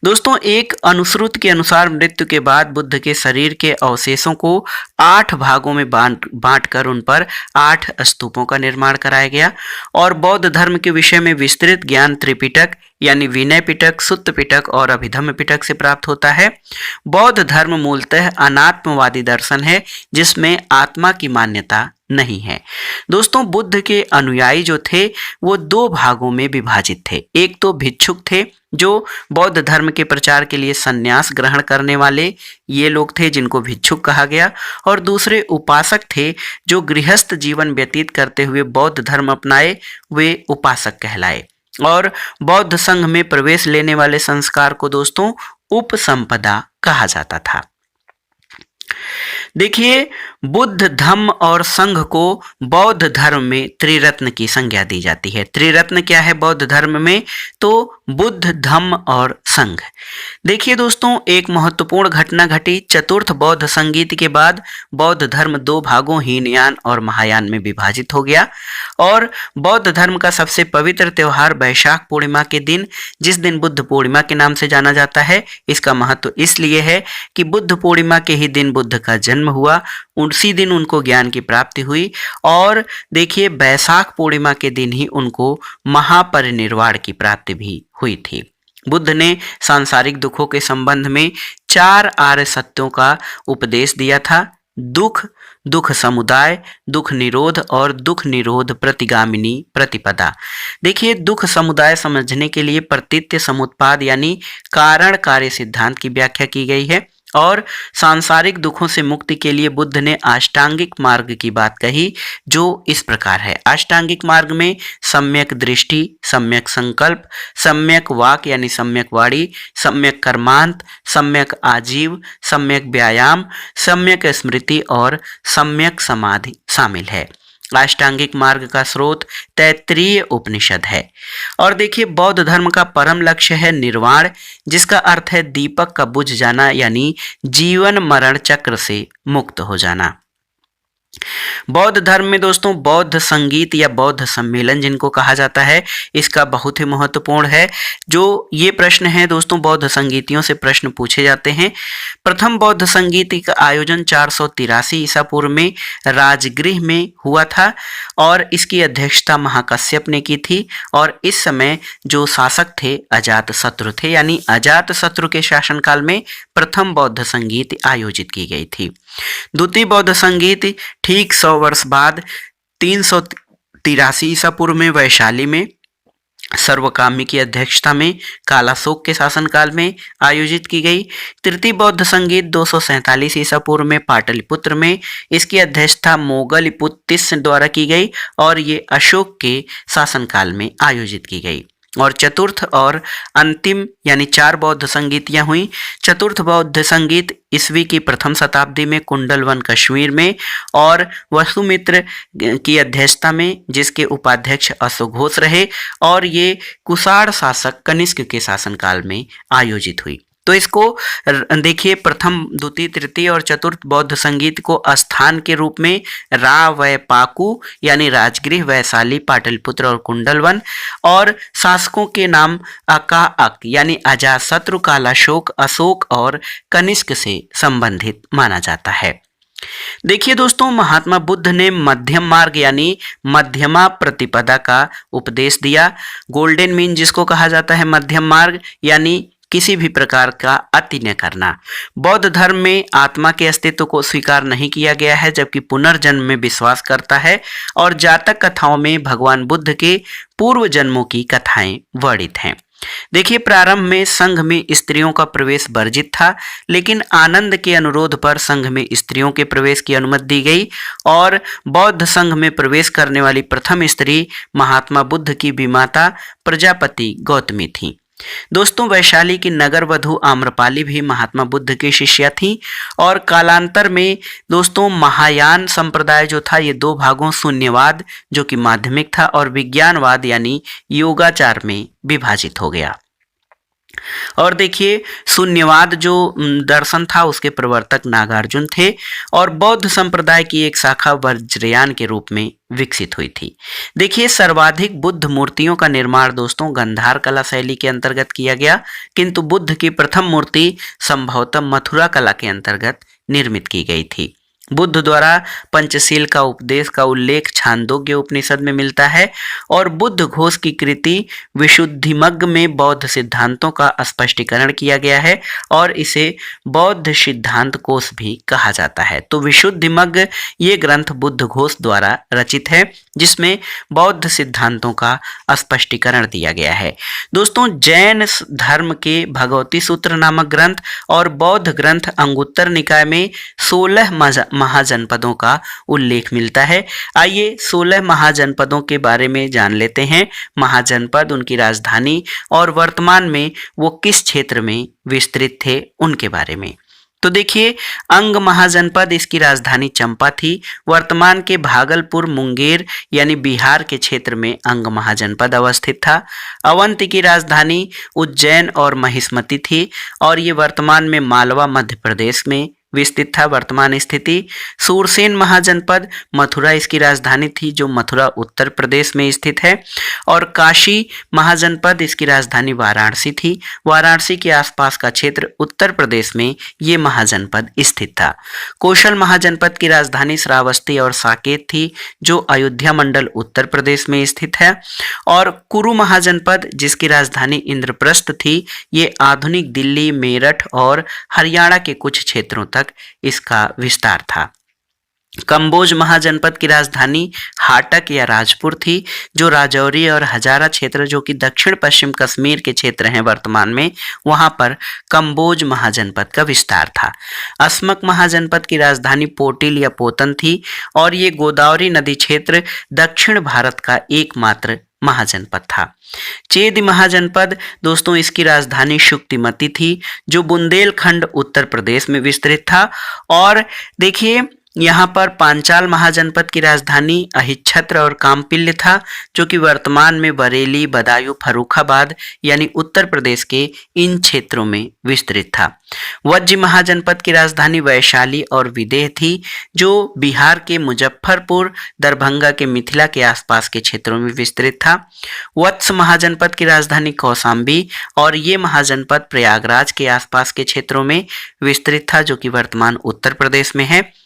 A: दोस्तों, एक अनुश्रुत के अनुसार मृत्यु के बाद बुद्ध के शरीर के अवशेषों को 8 भागों में बांटकर उन पर 8 स्तूपों का निर्माण कराया गया और बौद्ध धर्म के विषय में विस्तृत ज्ञान त्रिपिटक यानी विनय पिटक, सुत्त पिटक और अभिधम्म पिटक से प्राप्त होता है। बौद्ध धर्म मूलतः अनात्मवादी दर्शन है जिसमें आत्मा की मान्यता नहीं है। दोस्तों, बुद्ध के अनुयायी जो थे वो 2 भागों में विभाजित थे। एक तो भिक्षुक थे जो बौद्ध धर्म के प्रचार के लिए संन्यास ग्रहण करने वाले, ये लोग थे जिनको भिक्षुक कहा गया, और दूसरे उपासक थे जो गृहस्थ जीवन व्यतीत करते हुए बौद्ध धर्म अपनाए, वे उपासक कहलाए। और बौद्ध संघ में प्रवेश लेने वाले संस्कार को दोस्तों उपसंपदा कहा जाता था। देखिए, बुद्ध, धम्म और संघ को बौद्ध धर्म में त्रिरत्न की संज्ञा दी जाती है। त्रिरत्न क्या है बौद्ध धर्म में? तो बुद्ध, धम्म और संघ। देखिए दोस्तों, एक महत्वपूर्ण घटना घटी। चतुर्थ बौद्ध संगीत के बाद बौद्ध धर्म 2 भागों हीनयान और महायान में विभाजित हो गया और बौद्ध धर्म का सबसे पवित्र त्यौहार वैशाख पूर्णिमा के दिन, जिस दिन बुद्ध पूर्णिमा के नाम से जाना जाता है, इसका महत्व इसलिए है कि बुद्ध पूर्णिमा के ही दिन बुद्ध का जन्म हुआ। उसी दिन उनको ज्ञान की प्राप्ति हुई और देखिए बैसाख पूर्णिमा के दिन ही उनको महापरिनिर्वाण की प्राप्ति भी हुई थी। बुद्ध ने सांसारिक दुखों के संबंध में 4 आर्य सत्यों का उपदेश दिया था। दुख, दुख समुदाय, दुख निरोध और दुख निरोध प्रतिगामिनी प्रतिपदा। देखिए दुख समुदाय समझने के लिए प्रतीत्य समुत्पाद यानी कारण कार्य सिद्धांत की व्याख्या की गई है और सांसारिक दुखों से मुक्ति के लिए बुद्ध ने अष्टांगिक मार्ग की बात कही, जो इस प्रकार है। अष्टांगिक मार्ग में सम्यक दृष्टि, सम्यक संकल्प, सम्यक वाक यानी सम्यक वाणी, सम्यक कर्मांत, सम्यक आजीव, सम्यक व्यायाम, सम्यक स्मृति और सम्यक समाधि शामिल है। अष्टांगिक मार्ग का स्रोत तैत्तिरीय उपनिषद है। और देखिए बौद्ध धर्म का परम लक्ष्य है निर्वाण, जिसका अर्थ है दीपक का बुझ जाना यानी जीवन मरण चक्र से मुक्त हो जाना। बौद्ध धर्म में दोस्तों बौद्ध संगीत या बौद्ध सम्मेलन जिनको कहा जाता है, इसका बहुत ही महत्वपूर्ण है। जो ये प्रश्न है दोस्तों, बौद्ध संगीतियों से प्रश्न पूछे जाते हैं। प्रथम बौद्ध संगीत का आयोजन 483 ईसा पूर्व में राजगृह में हुआ था और इसकी अध्यक्षता महाकश्यप ने की थी और इस समय जो शासक थे अजातशत्रु थे, यानी अजातशत्रु के शासनकाल में प्रथम बौद्ध संगीत आयोजित की गई थी। द्वितीय बौद्ध संगीत ठीक 100 वर्ष बाद 383 ईसा पूर्व में वैशाली में सर्वकामी की अध्यक्षता में कालाशोक के शासनकाल में आयोजित की गई। तृतीय बौद्ध संगीत 247 ईसा पूर्व में पाटलिपुत्र में, इसकी अध्यक्षता मोगलपुत्तिस द्वारा की गई और ये अशोक के शासनकाल में आयोजित की गई। और चतुर्थ और अंतिम यानी 4 बौद्ध संगीतियां हुई। चतुर्थ बौद्ध संगीत ईस्वी की प्रथम शताब्दी में कुंडलवन कश्मीर में और वसुमित्र की अध्यक्षता में, जिसके उपाध्यक्ष अश्वघोष रहे और ये कुषाण शासक कनिष्क के शासनकाल में आयोजित हुई। तो इसको देखिए प्रथम, द्वितीय, तृतीय और चतुर्थ बौद्ध संगीत को स्थान के रूप में रावयपाकू यानी राजगृह, वैशाली, पाटलिपुत्र और कुंडलवन, और शासकों के नाम अकाअक यानी अजातशत्रु, कालाशोक, अशोक और कनिष्क से संबंधित माना जाता है। देखिए दोस्तों, महात्मा बुद्ध ने मध्यम मार्ग यानी मध्यमा प्रतिपदा का उपदेश दिया। गोल्डन मीन जिसको कहा जाता है, मध्यम मार्ग यानी किसी भी प्रकार का अति न करना। बौद्ध धर्म में आत्मा के अस्तित्व को स्वीकार नहीं किया गया है, जबकि पुनर्जन्म में विश्वास करता है और जातक कथाओं में भगवान बुद्ध के पूर्व जन्मों की कथाएं वर्णित हैं। देखिए प्रारंभ में संघ में स्त्रियों का प्रवेश वर्जित था, लेकिन आनंद के अनुरोध पर संघ में स्त्रियों के प्रवेश की अनुमति दी गई और बौद्ध संघ में प्रवेश करने वाली प्रथम स्त्री महात्मा बुद्ध की विमाता प्रजापति गौतमी थी। दोस्तों, वैशाली की नगर वधु आम्रपाली भी महात्मा बुद्ध की शिष्या थी और कालांतर में दोस्तों महायान संप्रदाय जो था, ये 2 भागों शून्यवाद जो कि माध्यमिक था और विज्ञानवाद यानी योगाचार में विभाजित हो गया। और देखिए शून्यवाद जो दर्शन था उसके प्रवर्तक नागार्जुन थे और बौद्ध संप्रदाय की एक शाखा वज्रयान के रूप में विकसित हुई थी। देखिए सर्वाधिक बुद्ध मूर्तियों का निर्माण दोस्तों गांधार कला शैली के अंतर्गत किया गया, किंतु बुद्ध की प्रथम मूर्ति संभवतः मथुरा कला के अंतर्गत निर्मित की गई थी। बुद्ध द्वारा पंचशील का उपदेश का उल्लेख छांदोग्य उपनिषद में मिलता है और बुद्ध घोष की कृति विशुद्धिमग्ग में बौद्ध सिद्धांतों का स्पष्टीकरण किया गया है और इसे बौद्ध सिद्धांत कोश भी कहा जाता है। तो विशुद्धिमग्ग ये ग्रंथ बुद्ध घोष द्वारा रचित है, जिसमें बौद्ध सिद्धांतों का स्पष्टीकरण दिया गया है। दोस्तों, जैन धर्म के भगवती सूत्र नामक ग्रंथ और बौद्ध ग्रंथ अंगुत्तर निकाय में 16 महाजनपदों का उल्लेख मिलता है। आइए 16 महाजनपदों के बारे में जान लेते हैं। महाजनपद, उनकी राजधानी और वर्तमान में वो किस क्षेत्र में विस्तृत थे उनके बारे में। तो देखिए अंग महाजनपद, इसकी राजधानी चंपा थी। वर्तमान के भागलपुर, मुंगेर यानी बिहार के क्षेत्र में अंग महाजनपद अवस्थित था। अवंती की राजधानी उज्जैन और महिष्मती थी और ये वर्तमान में मालवा मध्य प्रदेश में विस्तृत था वर्तमान स्थिति। सूरसेन महाजनपद मथुरा इसकी राजधानी थी, जो मथुरा उत्तर प्रदेश में स्थित है। और काशी महाजनपद इसकी राजधानी वाराणसी थी। वाराणसी के आसपास का क्षेत्र उत्तर प्रदेश में ये महाजनपद स्थित था। कौशल महाजनपद की राजधानी श्रावस्ती और साकेत थी, जो अयोध्या मंडल उत्तर प्रदेश में स्थित है। और कुरु महाजनपद जिसकी राजधानी इंद्रप्रस्थ थी, ये आधुनिक दिल्ली, मेरठ और हरियाणा के कुछ क्षेत्रों तक इसका विस्तार था। कंबोज महाजनपद की राजधानी हाटक या राजपुर थी, जो राजौरी और हजारा क्षेत्र जो कि दक्षिण पश्चिम कश्मीर के क्षेत्र हैं वर्तमान में, वहां पर कंबोज महाजनपद का विस्तार था। असमक महाजनपद की राजधानी पोटिल या पोतन थी, और ये गोदावरी नदी क्षेत्र दक्षिण भारत का एकमात्र महाजनपद था। चेद महाजनपद दोस्तों इसकी राजधानी शुक्तिमती थी, जो बुंदेलखंड उत्तर प्रदेश में विस्तृत था। और देखिए यहाँ पर पांचाल महाजनपद की राजधानी अहिच्छत्र और कामपिल्य था, जो कि वर्तमान में बरेली, बदायूं, फर्रुखाबाद यानी उत्तर प्रदेश के इन क्षेत्रों में विस्तृत था। वज्र महाजनपद की राजधानी वैशाली और विदेह थी, जो बिहार के मुजफ्फरपुर, दरभंगा के मिथिला के आसपास के क्षेत्रों में विस्तृत था। वत्स महाजनपद की राजधानी कौशाम्बी, और ये महाजनपद प्रयागराज के आसपास के क्षेत्रों में विस्तृत था, जो कि वर्तमान उत्तर प्रदेश में है।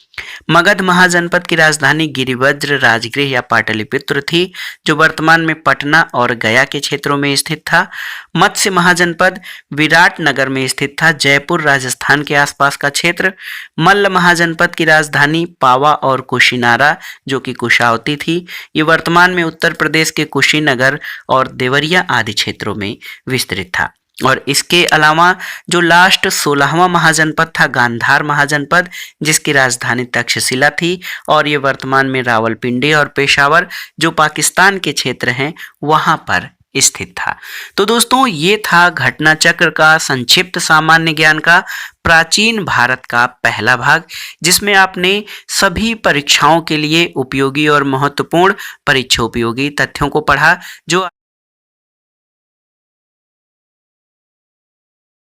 A: मगध महाजनपद की राजधानी गिरिवज्र, राजगृह या पाटलिपुत्र थी, जो वर्तमान में पटना और गया के क्षेत्रों में स्थित था। मत्स्य महाजनपद विराटनगर में स्थित था, जयपुर राजस्थान के आसपास का क्षेत्र। मल्ल महाजनपद की राजधानी पावा और कुशीनारा, जो कि कुशावती थी, ये वर्तमान में उत्तर प्रदेश के कुशीनगर और देवरिया आदि क्षेत्रों में विस्तृत था। और इसके अलावा जो लास्ट 16वां महाजनपद था गांधार महाजनपद, जिसकी राजधानी तक्षशिला थी, और ये वर्तमान में रावलपिंडी और पेशावर जो पाकिस्तान के क्षेत्र हैं वहां पर स्थित था। तो दोस्तों ये था घटना चक्र का संक्षिप्त सामान्य ज्ञान का प्राचीन भारत का पहला भाग, जिसमें आपने सभी परीक्षाओं के लिए उपयोगी और महत्वपूर्ण परीक्षा उपयोगी तथ्यों को पढ़ा, जो